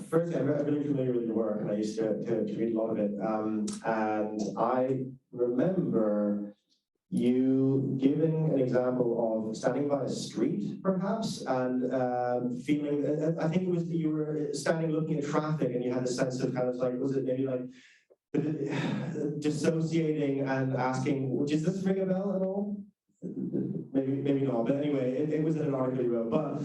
firstly, I'm really familiar with your work, and I used to read a lot of it. And I remember you giving an example of standing by a street, perhaps, and feeling, I think it was that you were standing looking at traffic and you had a sense of kind of like, was it maybe like dissociating and asking, does this ring a bell at all? Maybe not, but anyway, it article you wrote. But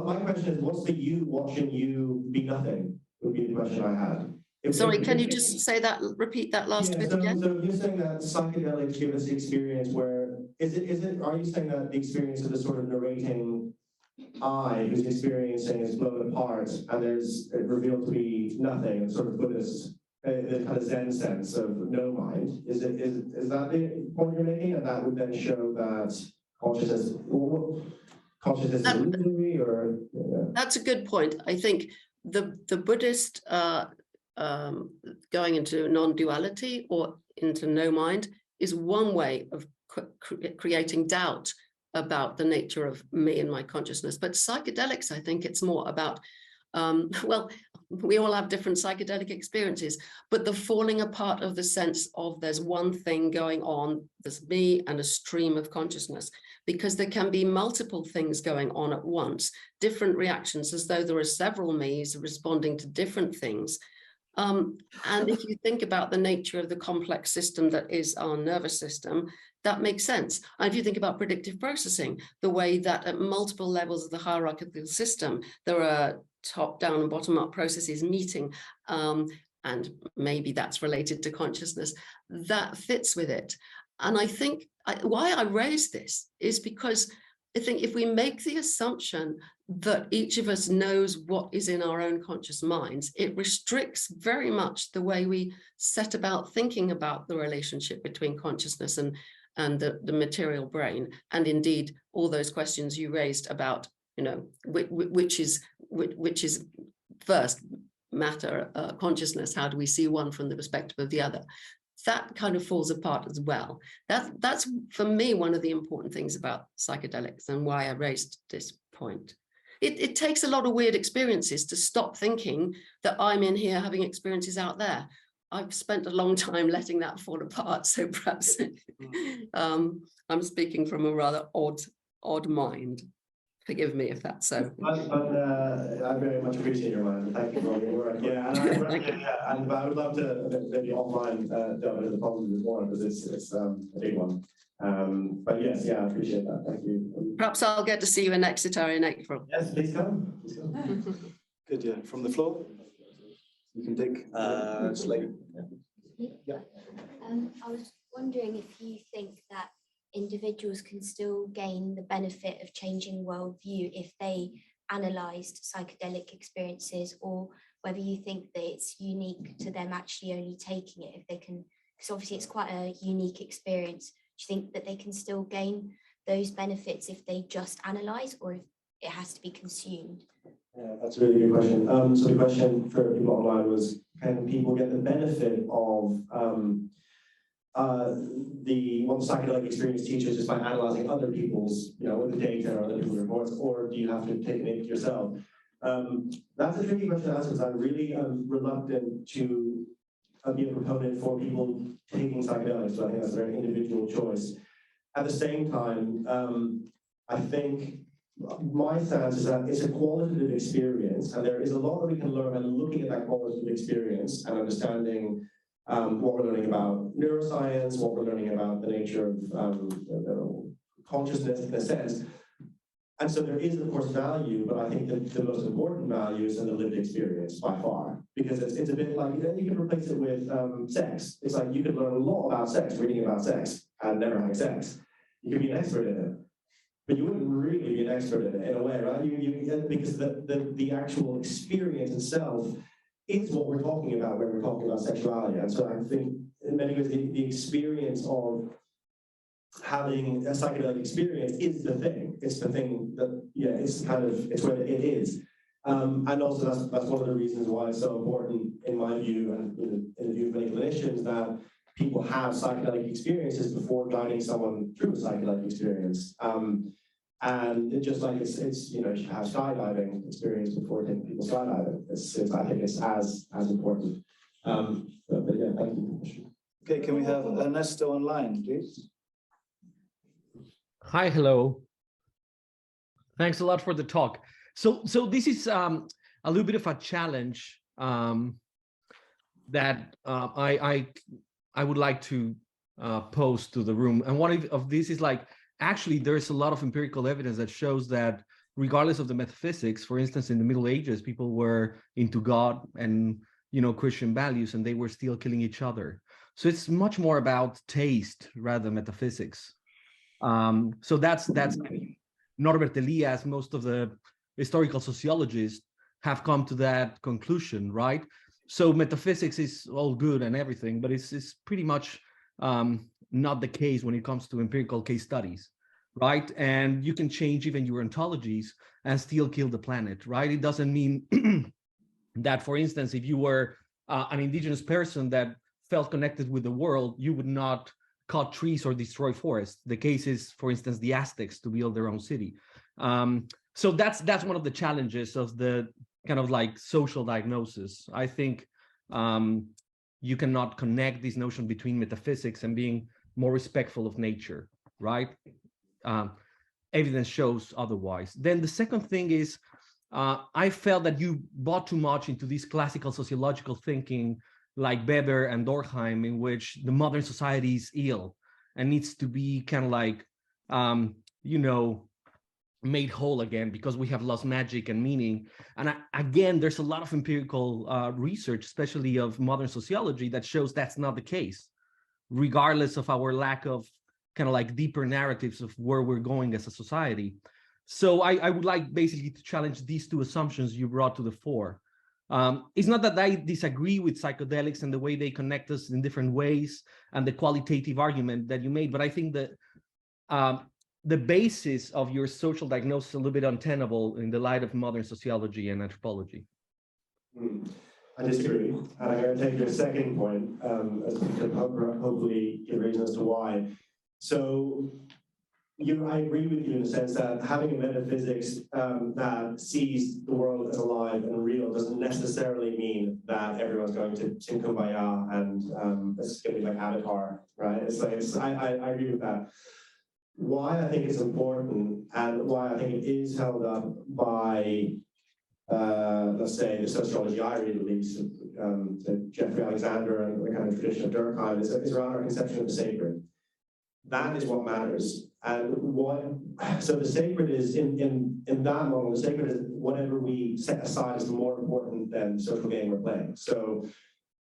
my question is, what's the you watching you be nothing? Would be the question I had. Sorry, can you just say that, repeat that last bit again? So you're saying that psychedelics give us the experience where, are you saying that the experience of the sort of narrating I whose experiencing is blown apart and it revealed to be nothing, sort of Buddhist, the kind of Zen sense of no mind, is that the point you're making? And that would then show that consciousness is illusory, or? Yeah. That's a good point. I think the Buddhist going into non-duality or into no mind is one way of creating doubt about the nature of me and my consciousness. But psychedelics, I think it's more about, well, we all have different psychedelic experiences, but the falling apart of the sense of there's one thing going on, there's me and a stream of consciousness, because there can be multiple things going on at once, different reactions, as though there are several me's responding to different things. And if you think about the nature of the complex system that is our nervous system, that makes sense. And if you think about predictive processing, the way that at multiple levels of the hierarchical system, there are top-down and bottom-up processes meeting, and maybe that's related to consciousness, that fits with it. And I think why I raise this is because I think if we make the assumption that each of us knows what is in our own conscious minds, it restricts very much the way we set about thinking about the relationship between consciousness and the material brain. And indeed, all those questions you raised about, you know, which is first matter, consciousness, how do we see one from the perspective of the other? That kind of falls apart as well. That's for me one of the important things about psychedelics and why I raised this point. It takes a lot of weird experiences to stop thinking that I'm in here having experiences out there. I've spent a long time letting that fall apart, so perhaps I'm speaking from a rather odd mind. Forgive me if that's so. I very much appreciate your mind. Thank you for all your work. Yeah, and I would love to maybe offline delve into the problems a bit more, because it's a big one. But yes, yeah, I appreciate that. Thank you. Perhaps I'll get to see you in Exeter in April. Yes, please come. Please come. Good, yeah. From the floor, you can dig. Slate. Yeah. I was wondering if you think that individuals can still gain the benefit of changing worldview if they analysed psychedelic experiences, or whether you think that it's unique to them actually only taking it, if they can, because obviously it's quite a unique experience. Do you think that they can still gain those benefits if they just analyse, or if it has to be consumed? Yeah, that's a really good question. So the question for people online was, can people get the benefit of what psychedelic experience teaches just by analyzing other people's, the data or other people's reports, or do you have to take it yourself? That's a tricky question to answer, because I'm really reluctant to be a proponent for people taking psychedelics. So I think that's a very individual choice. At the same time, I think my stance is that it's a qualitative experience, and there is a lot that we can learn by looking at that qualitative experience and understanding what we're learning about neuroscience, what we're learning about the nature of consciousness in a sense. And so there is, of course, value, but I think that the most important value is in the lived experience by far, because it's a bit like, you can replace it with sex. It's like you could learn a lot about sex, reading about sex, and never having sex. You could be an expert in it, but you wouldn't really be an expert in it in a way, right? Because the actual experience itself is what we're talking about when we're talking about sexuality. And so I think in many ways the experience of having a psychedelic experience is the thing. It's the thing that, it's where it is. And also that's one of the reasons why it's so important, in my view, and in the view of many clinicians, that people have psychedelic experiences before guiding someone through a psychedelic experience. And it just like it's you should have skydiving experience before taking people skydiving. I think it's as important. But yeah, thank you. Okay, can we have Ernesto online, please? Hi, hello. Thanks a lot for the talk. So this is a little bit of a challenge that I would like to pose to the room. And one of these is like, actually, there's a lot of empirical evidence that shows that regardless of the metaphysics, for instance, in the Middle Ages, people were into God and, Christian values, and they were still killing each other. So it's much more about taste rather than metaphysics. So that's Norbert Elias, most of the historical sociologists have come to that conclusion, right? So metaphysics is all good and everything, but it's pretty much not the case when it comes to empirical case studies, right? And you can change even your ontologies and still kill the planet, right? It doesn't mean that, for instance, if you were an indigenous person that felt connected with the world, you would not cut trees or destroy forests. The case is, for instance, the Aztecs to build their own city. So that's one of the challenges of the kind of like social diagnosis. I think you cannot connect this notion between metaphysics and being more respectful of nature, right? Evidence shows otherwise. Then the second thing is, I felt that you bought too much into this classical sociological thinking like Weber and Durkheim, in which the modern society is ill and needs to be kind of like, made whole again because we have lost magic and meaning. And again, there's a lot of empirical research, especially of modern sociology, that shows that's not the case, regardless of our lack of kind of like deeper narratives of where we're going as a society. So I would like basically to challenge these two assumptions you brought to the fore. It's not that I disagree with psychedelics and the way they connect us in different ways and the qualitative argument that you made, but I think that the basis of your social diagnosis is a little bit untenable in the light of modern sociology and anthropology. I disagree. And I'm going to take your second point as hopefully give reasons as to why. So I agree with you in the sense that having a metaphysics that sees the world as alive and real doesn't necessarily mean that everyone's going to sing Kumbaya and it's going to be like Avatar, right? I agree with that. Why I think it's important and why I think it is held up by, let's say, the sociology I read, at least, Jeffrey Alexander and the kind of tradition of Durkheim, is around our conception of the sacred. That is what matters. And so the sacred is, in that model, the sacred is whatever we set aside as more important than the social game we're playing. So,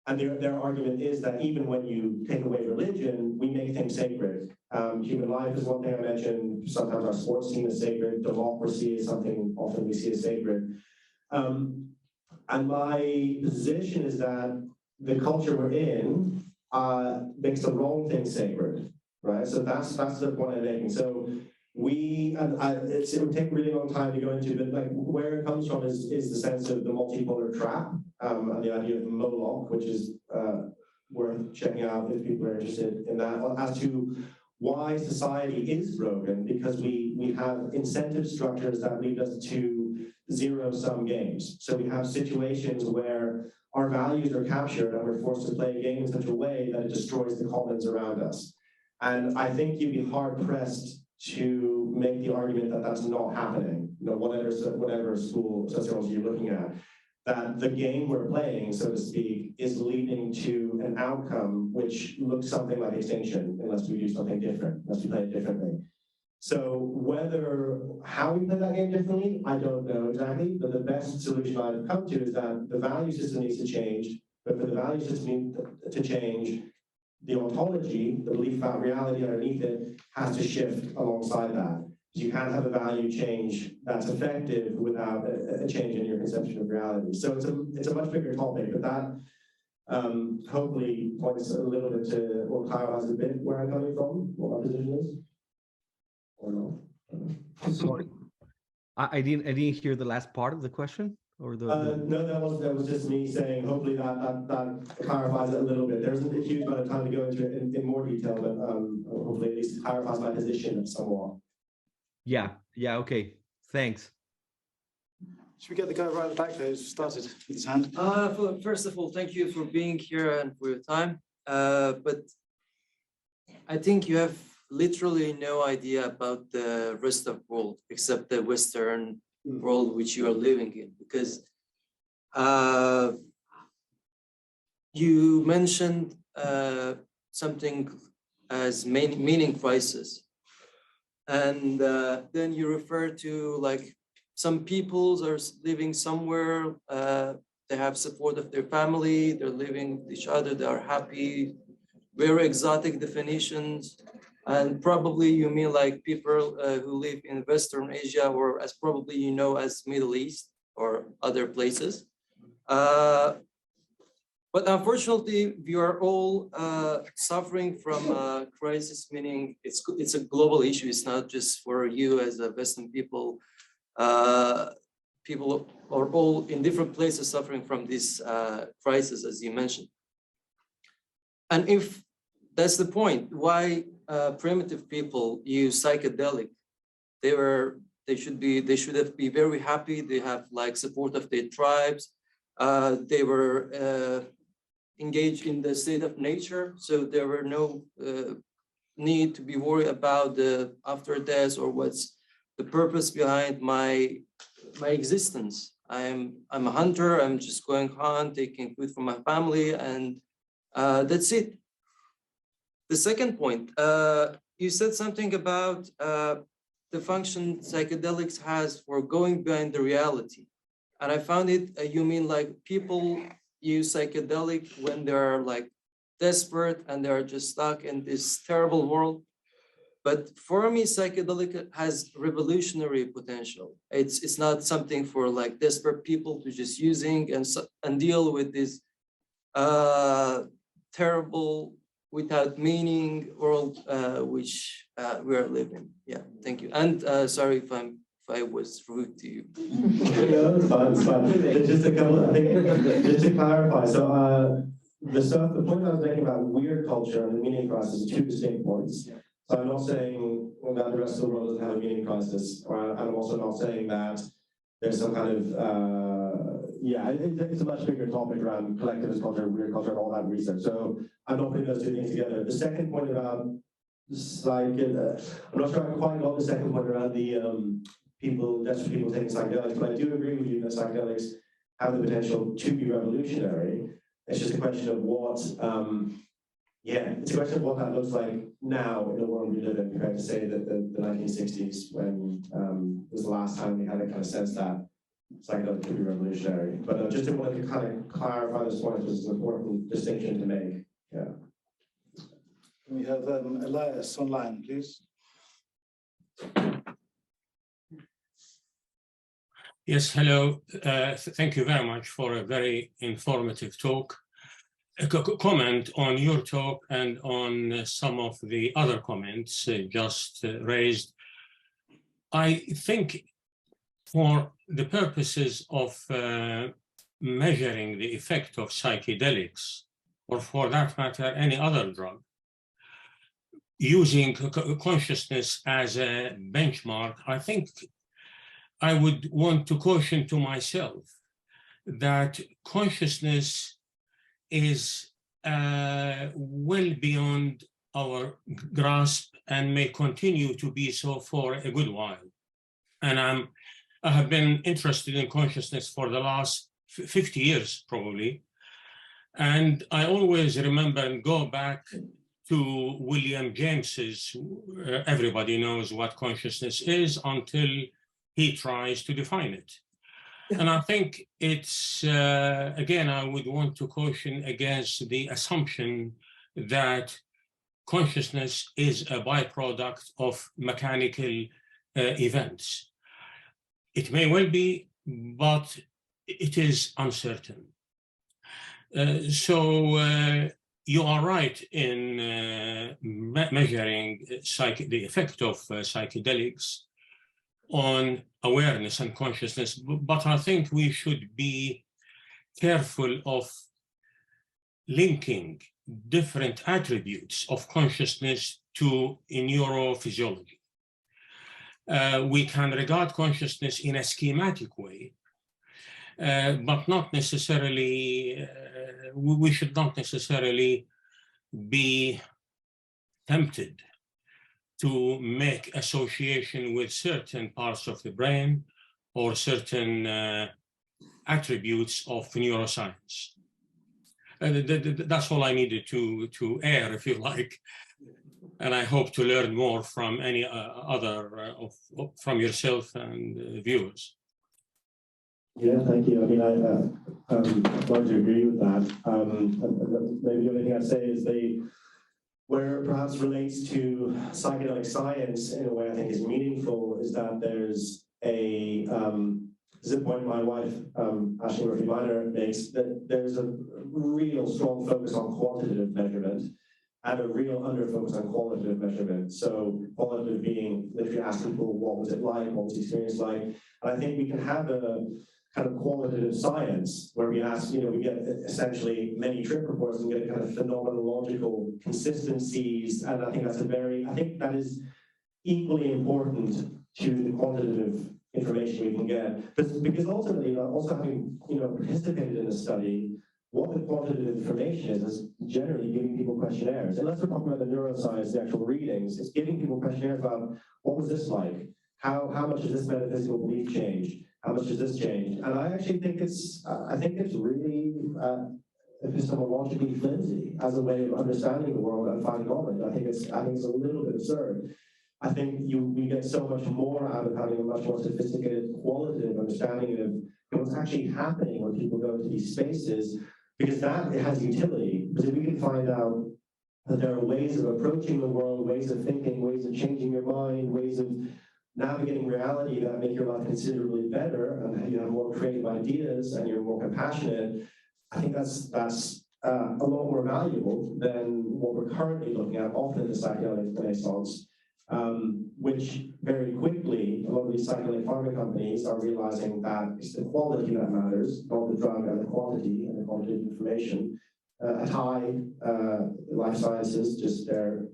and their argument is that even when you take away religion, we make things sacred. Human life is one thing I mentioned. Sometimes our sports team is sacred. Democracy is something often we see as sacred. And my position is that the culture we're in makes the wrong thing sacred, right? So that's the point I'm making. So it would take a really long time to go into, but like where it comes from is the sense of the multipolar trap and the idea of Moloch, which is worth checking out if people are interested in that, as to why society is broken, because we have incentive structures that lead us to zero-sum games. So we have situations where our values are captured and we're forced to play a game in such a way that it destroys the commons around us. And I think you'd be hard-pressed to make the argument that that's not happening, whatever school sociology you're looking at, that the game we're playing, so to speak, is leading to an outcome which looks something like extinction unless we do something different, unless we play it differently. So how we play that game differently, I don't know exactly, but the best solution I've come to is that the value system needs to change, but for the value system to change, the ontology, the belief about reality underneath it, has to shift alongside that. You can't have a value change that's effective without a change in your conception of reality. So it's a much bigger topic, but that hopefully points a little bit to, or clarifies a bit where I'm coming from, what my position is, or not. Sorry, I didn't hear the last part of the question. Or no, that was just me saying, hopefully that clarifies it a little bit. There isn't a huge amount of time to go into it in more detail, but hopefully at least clarifies my position somewhat. Yeah, okay, thanks. Should we get the guy right at the back there who's started with his hand? First of all, thank you for being here and for your time. But I think you have literally no idea about the rest of the world except the Western world which you are living in, because you mentioned something as meaning crisis, And then you refer to like some peoples are living somewhere, they have support of their family, they're living with each other, they are happy, very exotic definitions. And probably you mean like people who live in Western Asia, or as probably you know as Middle East or other places. But unfortunately, we are all suffering from a crisis, meaning it's a global issue. It's not just for you as a Western people. People are all in different places suffering from this crisis, as you mentioned. And if that's the point, why primitive people use psychedelic? They should have be very happy. They have like support of their tribes. They were engaged in the state of nature, so there were no need to be worried about the after death or what's the purpose behind my existence. I'm a hunter. I'm just going hunt, taking food from my family, and that's it. The second point, you said something about the function psychedelics has for going behind the reality. And I found it, you mean like people use psychedelic when they're like desperate and they're just stuck in this terrible world. But for me, psychedelic has revolutionary potential. It's not something for like desperate people to just using and deal with this terrible, without meaning world which we are living. Yeah, thank you. And sorry if I was rude to you. No, it's fine, it's fine. Just a couple, I think, just to clarify. So the point I was making about weird culture and the meaning crisis is two distinct points. So I'm not saying that the rest of the world doesn't have a meaning crisis, and I'm also not saying that there's some kind of, it's a much bigger topic around collectivist culture, weird culture, and all that research. So I'm not putting those two things together. The second point about I'm not sure I quite got the second point around the desperate people taking psychedelics, but I do agree with you that psychedelics have the potential to be revolutionary. It's just a question of what, it's a question of what that looks like now in the world we live in compared to say that the 1960s when was the last time we had a kind of sense that psychedelics could be revolutionary. But just wanted to kind of clarify this point, which is an important distinction to make. Yeah. Can we have Elias online, please? Yes, hello. Thank you very much for a very informative talk. A comment on your talk and on some of the other comments just raised. I think for the purposes of measuring the effect of psychedelics, or for that matter, any other drug, using consciousness as a benchmark, I think I would want to caution to myself that consciousness is well beyond our grasp and may continue to be so for a good while. And I have been interested in consciousness for the last 50 years, probably. And I always remember and go back to William James's, everybody knows what consciousness is until he tries to define it. And I think it's, again, I would want to caution against the assumption that consciousness is a byproduct of mechanical events. It may well be, but it is uncertain. So you are right in measuring the effect of psychedelics on awareness and consciousness, but I think we should be careful of linking different attributes of consciousness to neurophysiology. We can regard consciousness in a schematic way, but not necessarily, we should not necessarily be tempted to make association with certain parts of the brain or certain attributes of neuroscience. That's all I needed to air, if you like. And I hope to learn more from any other, from yourself and viewers. Yeah, thank you. I mean, I largely agree with that. Maybe the only thing I'd say is where it perhaps relates to psychedelic science in a way I think is meaningful is that there's a point my wife, Alexander Beiner, makes, that there's a real strong focus on quantitative measurement and a real under-focus on qualitative measurement. So qualitative being literally asking people, what was it like, what was the experience like? And I think we can have a kind of qualitative science where we ask, we get essentially many trip reports and get kind of phenomenological consistencies. And I think that is equally important to the quantitative information we can get. Because ultimately, also having participated in the study, what the quantitative information is generally giving people questionnaires. Unless we're talking about the neuroscience, the actual readings, it's giving people questionnaires about what was this like? How much does this metaphysical belief change? How much does this change? And I actually think it's really epistemologically flimsy as a way of understanding the world and finding knowledge. I think it's a little bit absurd. I think we get so much more out of having a much more sophisticated qualitative understanding of what's actually happening when people go into these spaces, because that it has utility. Because if we can find out that there are ways of approaching the world, ways of thinking, ways of changing your mind, ways of navigating reality that make your life considerably better, and you have more creative ideas and you're more compassionate, I think that's a lot more valuable than what we're currently looking at, often in the psychedelic renaissance, which very quickly, a lot of these psychedelic pharma companies are realizing that it's the quality that matters, not the drug and the quantity and the quantitative information. At high life sciences, just their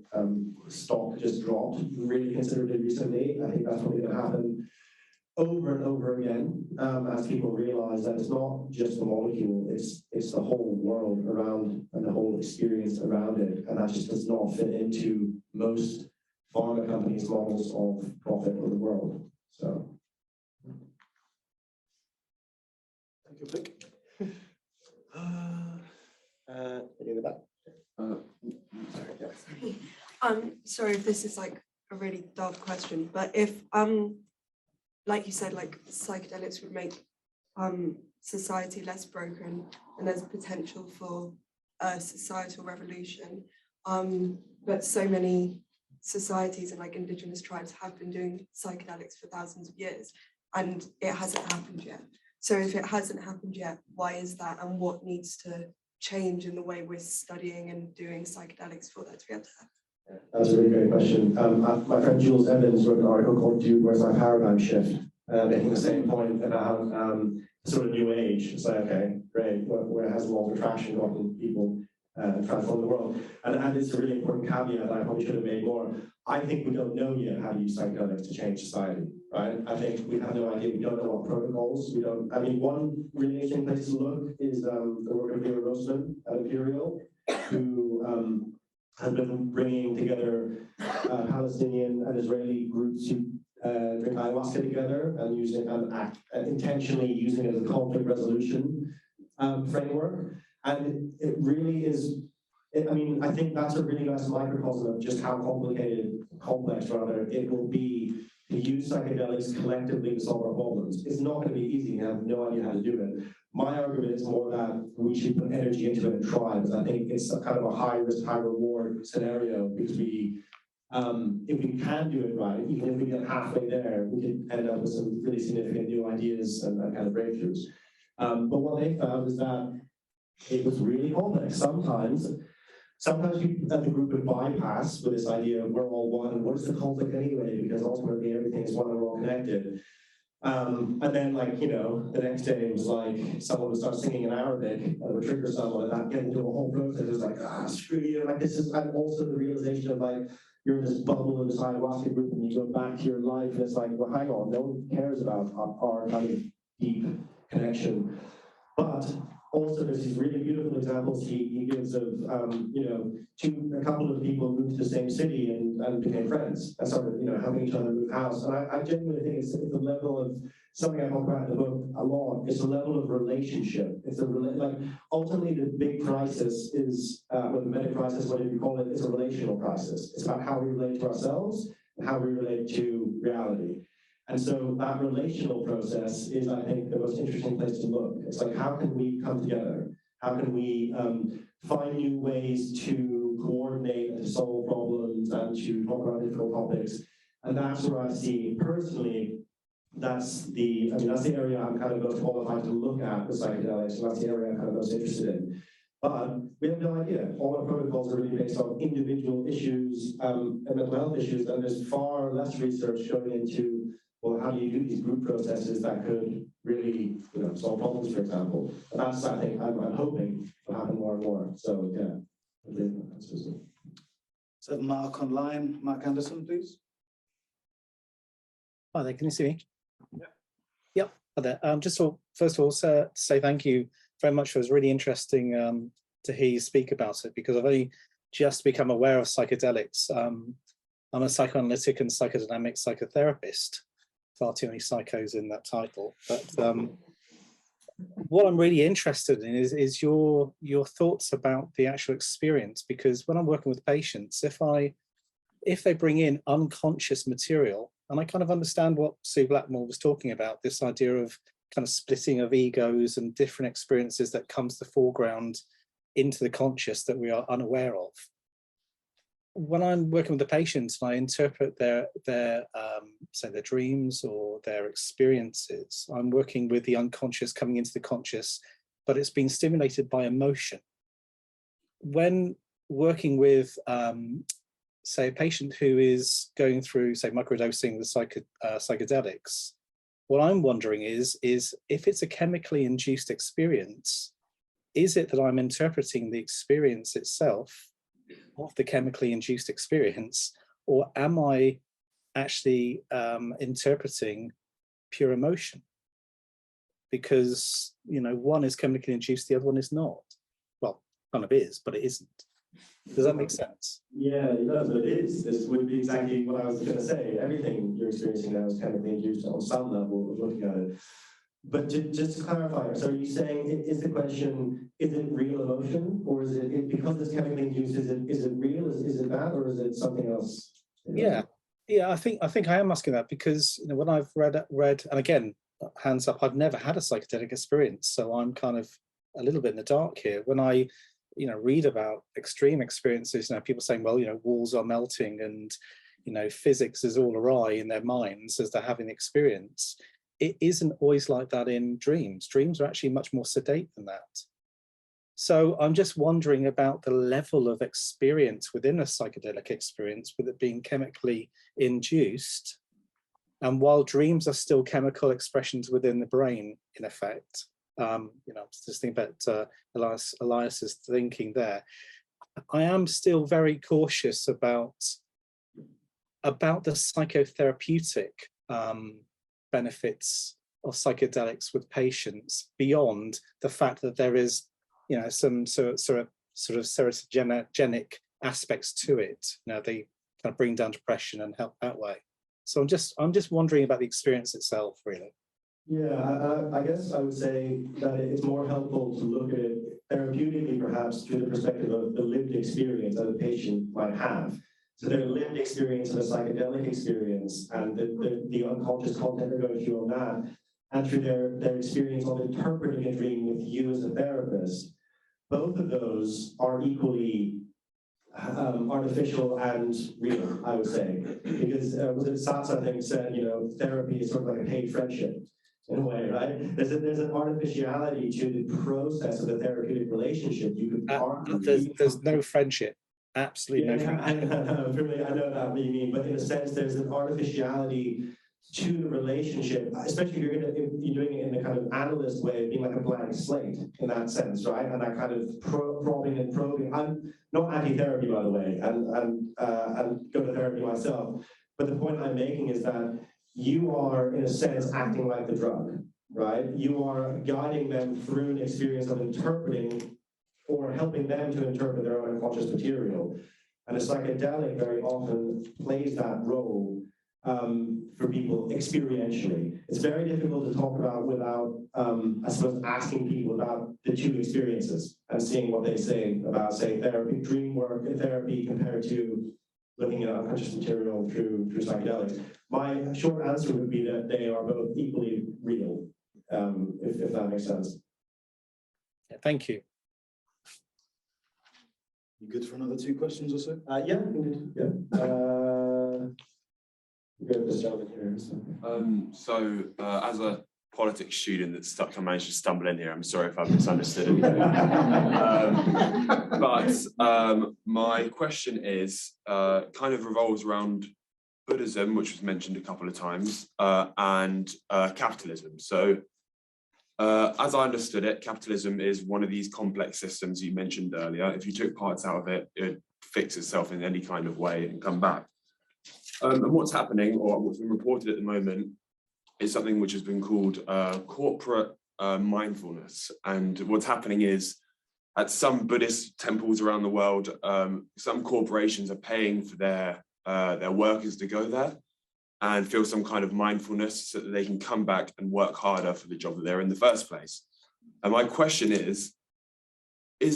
stock just dropped really considerably recently. I think that's probably going to happen over and over again as people realize that it's not just the molecule, it's the whole world around and the whole experience around it, and that just does not fit into most pharma companies' models of profit of the world. So, Thank you, Vic. In the back. Sorry if this is like a really dark question, but if like you said, like psychedelics would make society less broken and there's potential for a societal revolution, but so many societies and like indigenous tribes have been doing psychedelics for thousands of years and it hasn't happened yet. So if it hasn't happened yet, why is that, and what needs to change in the way we're studying and doing psychedelics for that to be able to happen? That's a really great question. My friend Jules Evans wrote an article called "Dude, Where's My Paradigm Shift?" Making the same point about sort of new age. It's like, okay, great, where has law of attraction gotten people transform the world? And it's a really important caveat that I probably should have made more. I think we don't know yet how to use psychedelics to change society, right? I think we have no idea. We don't know what protocols. We don't. I mean, one really interesting place to look is the work of Vera Rosman at Imperial, who has been bringing together Palestinian and Israeli groups who drink ayahuasca together and using intentionally using it as a conflict resolution framework. And it really is. I mean, I think that's a really nice microcosm of just how complex rather, it will be to use psychedelics collectively to solve our problems. It's not going to be easy. You have no idea how to do it. My argument is more that we should put energy into it and try, because I think it's a kind of a high risk, high reward scenario, because if we can do it right, even if we get halfway there, we can end up with some really significant new ideas and kind of breakthroughs. But what they found is that it was really complex. Sometimes people at the group would bypass with this idea of we're all one, and what is the conflict anyway? Because ultimately everything is one and we're all connected. And then, like, the next day it was like someone would start singing in Arabic and it would trigger someone, and that get into a whole process. It was like, screw you. Like, this is, and also the realization of like, you're in this bubble of this ayahuasca group and you go back to your life and it's like, well, hang on, no one cares about our kind of deep connection. But also there's these really beautiful examples he gives of, a couple of people moved to the same city and became friends and started, helping each other move house. And I genuinely think it's a level of something I talk about in the book a lot. It's a level of relationship. It's ultimately the big crisis is, the meta crisis, whatever you call it, it's a relational crisis. It's about how we relate to ourselves and how we relate to reality. And so that relational process is, I think, the most interesting place to look. It's like, how can we come together? How can we find new ways to coordinate and to solve problems and to talk about difficult topics? And that's where I see personally, that's the area I'm kind of most qualified to look at with psychedelics, and that's the area I'm kind of most interested in. But we have no idea. All our protocols are really based on individual issues and mental health issues, and there's far less research going into, well, how do you do these group processes that could really, solve problems, for example. And that's, I think, I'm hoping will happen more and more. So, yeah. So Mark online, Mark Anderson, please. Hi there, can you see me? Yep. Hi there. Just first of all, to say thank you very much. It was really interesting to hear you speak about it, because I've only just become aware of psychedelics. I'm a psychoanalytic and psychodynamic psychotherapist. Far too many psychos in that title. But what I'm really interested in is your thoughts about the actual experience, because when I'm working with patients, if they bring in unconscious material, and I kind of understand what Sue Blackmore was talking about, this idea of kind of splitting of egos and different experiences that comes to the foreground into the conscious that we are unaware of. When I'm working with the patients and I interpret their say their dreams or their experiences, I'm working with the unconscious coming into the conscious, but it's been stimulated by emotion. When working with say a patient who is going through, say, microdosing the psychedelics, what I'm wondering is if it's a chemically induced experience, is it that I'm interpreting the experience itself of the chemically induced experience, or am I actually interpreting pure emotion? Because, one is chemically induced, the other one is not. Well, kind of is, but it isn't. Does that make sense? Yeah, it does, but it is. This would be exactly what I was going to say. Everything you're experiencing now is chemically induced on some level of looking at it. But just to clarify, so are you saying, is the question, is it real emotion, or is it because it's chemically induced, is it real, is it that, or is it something else? Yeah, I think I am asking that because when I've read, and again, hands up, I've never had a psychedelic experience, so I'm kind of a little bit in the dark here. When I read about extreme experiences, people saying, well, walls are melting and physics is all awry in their minds as they're having the experience. It isn't always like that in dreams. Dreams are actually much more sedate than that. So I'm just wondering about the level of experience within a psychedelic experience, with it being chemically induced. And while dreams are still chemical expressions within the brain, in effect, just think about Elias's thinking there. I am still very cautious about the psychotherapeutic benefits of psychedelics with patients, beyond the fact that there is, some sort of serotogenic aspects to it. They kind of bring down depression and help that way. So I'm just wondering about the experience itself, really. Yeah, I guess I would say that it's more helpful to look at it therapeutically, perhaps, through the perspective of the lived experience that a patient might have. So their lived experience of a psychedelic experience and the unconscious content they're going through on that, and through their experience of interpreting a dream with you as a therapist, both of those are equally artificial and real, I would say. Because was it Satz, I think, said, therapy is sort of like a paid friendship, in a way, right? There's an artificiality to the process of the therapeutic relationship. You could argue. There's no friendship. Absolutely no friendship. I know that what you mean, but in a sense, there's an artificiality to the relationship, especially if you're doing it in the kind of analyst way, being like a blank slate in that sense, right? And that kind of probing and probing. I'm not anti-therapy, by the way, and go to therapy myself. But the point I'm making is that you are, in a sense, acting like the drug. right? You are guiding them through an experience of interpreting or helping them to interpret their own unconscious material. And a psychedelic very often plays that role for people experientially. It's very difficult to talk about without, I suppose, asking people about the two experiences and seeing what they say about, say, therapy, dream work, therapy compared to looking at unconscious material through psychedelics. My short answer would be that they are both equally real, if that makes sense. Yeah, thank you. You good for another 2 questions or so? Yeah, indeed. Yeah. Good, this gentleman here. So as a politics student that's I managed to stumble in here, I'm sorry if I've misunderstood. My question is kind of revolves around Buddhism, which was mentioned a couple of times, and capitalism. So as I understood it, capitalism is one of these complex systems you mentioned earlier. If you took parts out of it, it would fix itself in any kind of way and come back. And what's happening, or what's been reported at the moment, is something which has been called corporate mindfulness. And what's happening is, at some Buddhist temples around the world, some corporations are paying for their workers to go there and feel some kind of mindfulness so that they can come back and work harder for the job that they're in the first place. And my question is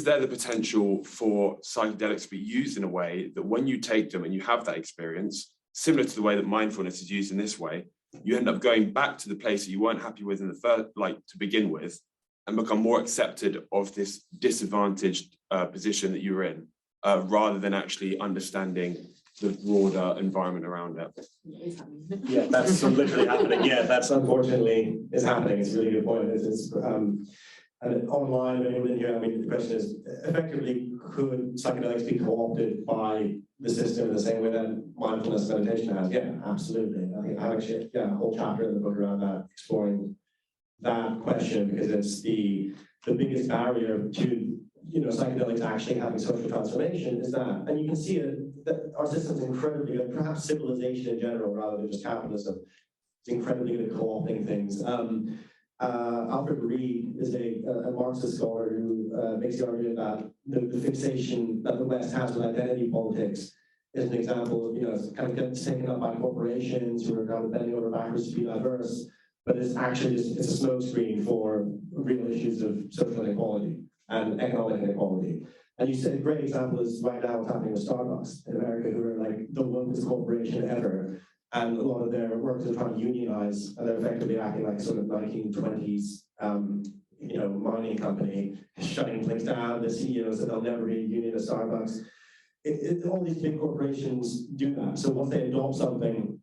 there the potential for psychedelics to be used in a way that when you take them and you have that experience, similar to the way that mindfulness is used in this way, you end up going back to the place that you weren't happy with in the first, to begin with, and become more accepted of this disadvantaged position that you were in, rather than actually understanding the broader environment around it. Yeah, that's literally happening. Yeah, that's unfortunately is happening. It's a really good point. And online, anyone here, I mean, the question is, effectively, could psychedelics be co-opted by the system in the same way that mindfulness meditation has? Yeah, absolutely. I think I actually, a whole chapter in the book around that, exploring that question, because it's the biggest barrier to, psychedelics actually having social transformation is that. And you can see it, that our system's incredibly good, perhaps civilization in general, rather than just capitalism, it's incredibly good at co-opting things. Alfred Reed is a Marxist scholar who makes the argument that the fixation that the West has with identity politics is an example of, it's kind of gets taken up by corporations who are kind of bending over backwards to be diverse, but it's actually it's a smokescreen for real issues of social inequality and economic inequality. And you said a great example is right now what's happening with Starbucks in America, who are like the lowest corporation ever. And a lot of their workers are trying to unionize, and they're effectively acting like sort of 1920s, mining company, shutting things down. The CEO said they'll never be a union at Starbucks. All these big corporations do that. So once they adopt something,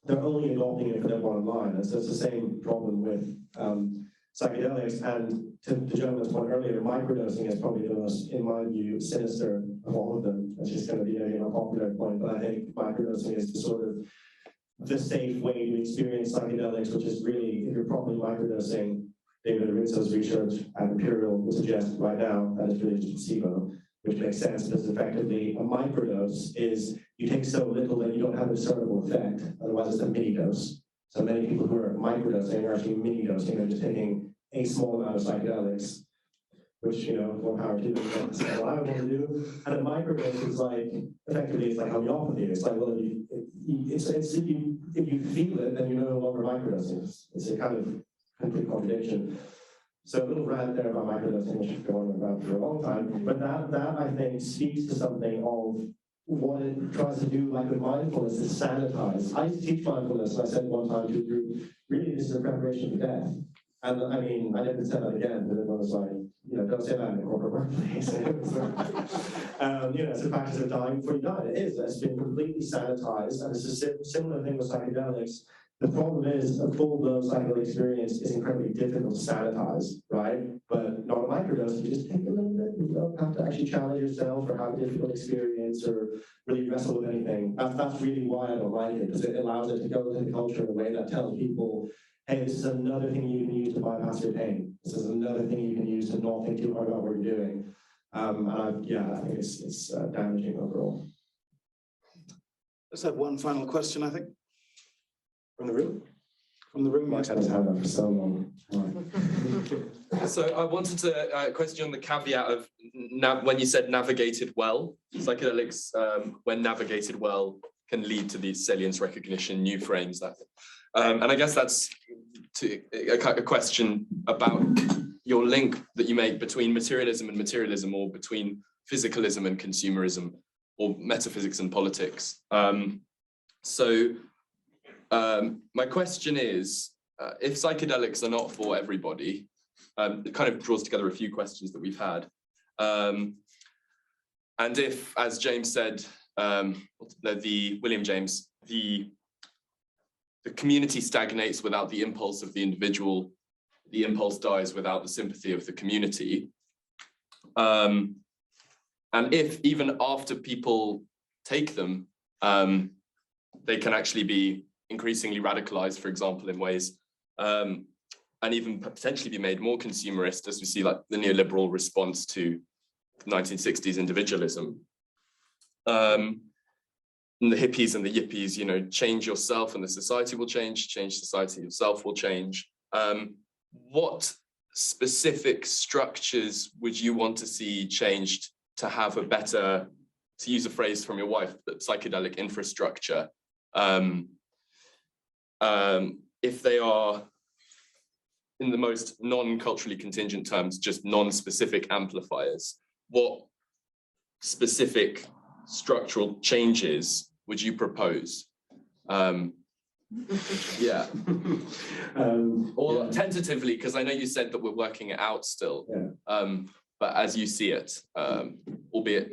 they're only adopting it for their bottom line. And so it's the same problem with psychedelics. And to the gentleman's point earlier, microdosing is probably the most, in my view, sinister of all of them. It's just going to be a popular point, but I think microdosing is the sort of the safe way to experience psychedelics, which is really, if you're properly microdosing, David Arinso's research at Imperial will suggest right now that it's really just placebo, which makes sense because effectively a microdose is you take so little that you don't have a discernible effect, otherwise it's a mini dose. So many people who are microdosing are actually mini dosing, they're just taking a small amount of psychedelics, which, more power to them, that's what I want to do. And a microdose is like, effectively, it's like homeopathy. It's like, well, if you feel it, then you're no longer microdosing. It's a kind of complete contradiction. So a little rant there about microdosing, which I've gone about for a long time. But that I think speaks to something of what it tries to do, like with mindfulness, is sanitize. I used to teach mindfulness, and I said one time to a group, really, this is a preparation for death. And I mean, I never said that again, but everyone was like, don't say that in a corporate workplace. It's a practice of dying before you die. It is. It's been completely sanitized, and it's a similar thing with psychedelics. The problem is a full-blown psychedelic experience is incredibly difficult to sanitize, right? But not a microdose. You just take a little bit. You don't have to actually challenge yourself or have a difficult experience or really wrestle with anything. That's really why I don't like it, because it allows it to go into the culture in a way that tells people, hey, this is another thing you can use to bypass your pain. This is another thing you can use to not think too hard about what you're doing. I think it's damaging overall. Let's have one final question, I think. From the room? From the room, Mike's had his hand up for so long. So I wanted to question the caveat of when you said navigated well, psychedelics, when navigated well, can lead to these salience recognition, new frames, that. And I guess that's a question about your link that you make between materialism and materialism, or between physicalism and consumerism, or metaphysics and politics. My question is, if psychedelics are not for everybody, it kind of draws together a few questions that we've had. And if, as James said, William James, the community stagnates without the impulse of the individual, the impulse dies without the sympathy of the community. And if even after people take them, they can actually be increasingly radicalized, for example, in ways, and even potentially be made more consumerist, as we see like the neoliberal response to 1960s individualism. And the hippies and the yippies, you know, change yourself and the society will change society, yourself will change. What specific structures would you want to see changed to have a better, to use a phrase from your wife, the psychedelic infrastructure? If they are, in the most non-culturally contingent terms, just non-specific amplifiers, what specific structural changes would you propose? Yeah. Or tentatively, because I know you said that we're working it out still, but as you see it, albeit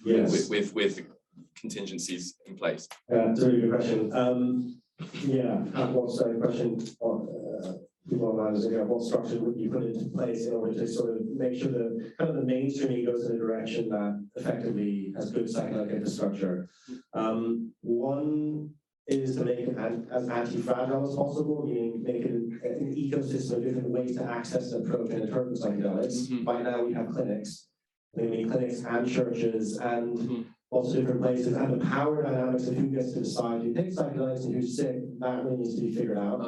with contingencies in place. That's a really good question. What's the question? People online is, what structure would you put into place in order to sort of make sure that kind of the mainstreaming goes in a direction that effectively has good psychedelic infrastructure? One is to make it as anti-fragile as possible, meaning make it an ecosystem of different ways to access and approach and interpret psychedelics. By now we have clinics, maybe clinics and churches and lots of different places, and the power dynamics of who gets to decide who takes psychedelics and who's sick, that really needs to be figured out.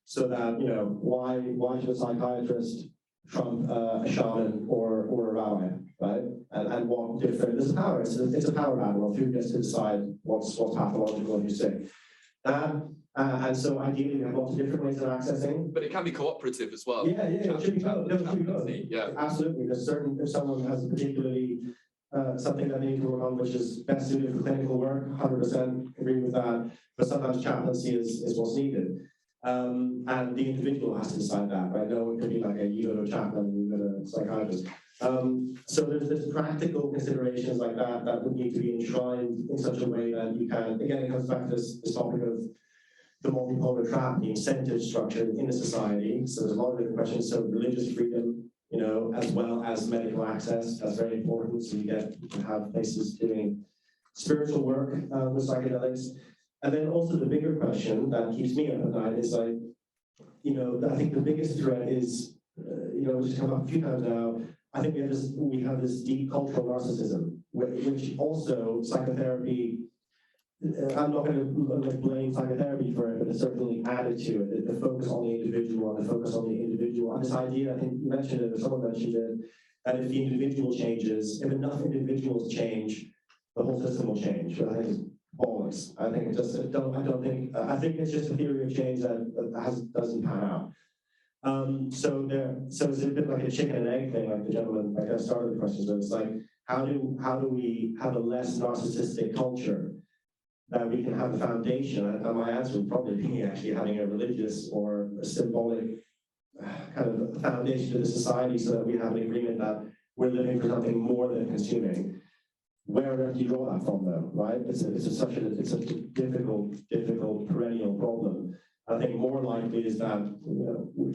So that, you know, why should a psychiatrist trump a shaman or a rabbi, right? And what different, there's a power, it's a power battle of who gets to decide what's pathological and who's sick. And so ideally we have lots of different ways of accessing. But it can be cooperative as well. Yeah, it should be both. Yeah. Absolutely. There's certain, if someone has a particularly something that they need to work on, which is best suited for clinical work, 100% agree with that. But sometimes chaplaincy is what's needed. And the individual has to decide that, right? No one could be like you go to a chaplain, you go to a psychiatrist. So there's practical considerations like that would need to be enshrined in such a way that you can, again, it comes back to this topic of the multipolar trap, the incentive structure in a society. So there's a lot of different questions. So religious freedom, you know, as well as medical access, that's very important. So you can have places doing spiritual work with psychedelics. And then also the bigger question that keeps me up at night is like, you know, I think the biggest threat is, you know, which has come up a few times now, I think we have this deep cultural narcissism, which also psychotherapy, I'm not going to blame psychotherapy for it, but it's certainly added to it, the focus on the individual and the focus on the individual. And this idea, I think you mentioned it, or someone mentioned it, that if the individual changes, if enough individuals change, the whole system will change. But I think it's bollocks. I think I think it's just a theory of change that doesn't pan out. So it's a bit like a chicken and egg thing, like the gentleman, like I started the questions with. It's like, how do we have a less narcissistic culture that we can have a foundation? And my answer would probably be actually having a religious or a symbolic kind of foundation to the society, so that we have an agreement that we're living for something more than consuming. Where do you draw that from, though, right? It's such a difficult perennial problem. I think more likely is that, you know, we're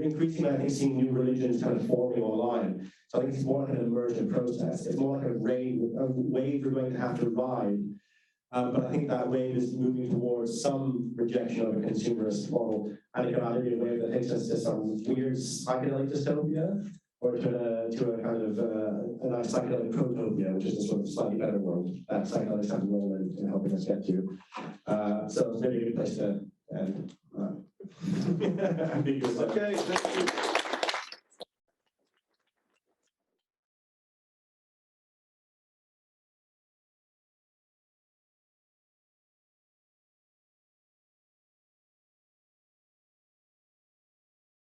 increasingly, I think, seeing new religions kind of forming online. So I think it's more like an emergent process. It's more like a wave we're going to have to ride. But I think that wave is moving towards some rejection of a consumerist model, and it can either be a wave that takes us to some weird psychedelic dystopia, or to a kind of a nice psychedelic protopia, which is a sort of slightly better world that psychedelics have a role in helping us get to. So it's maybe a good place to end. Ambiguous. Okay, thank you.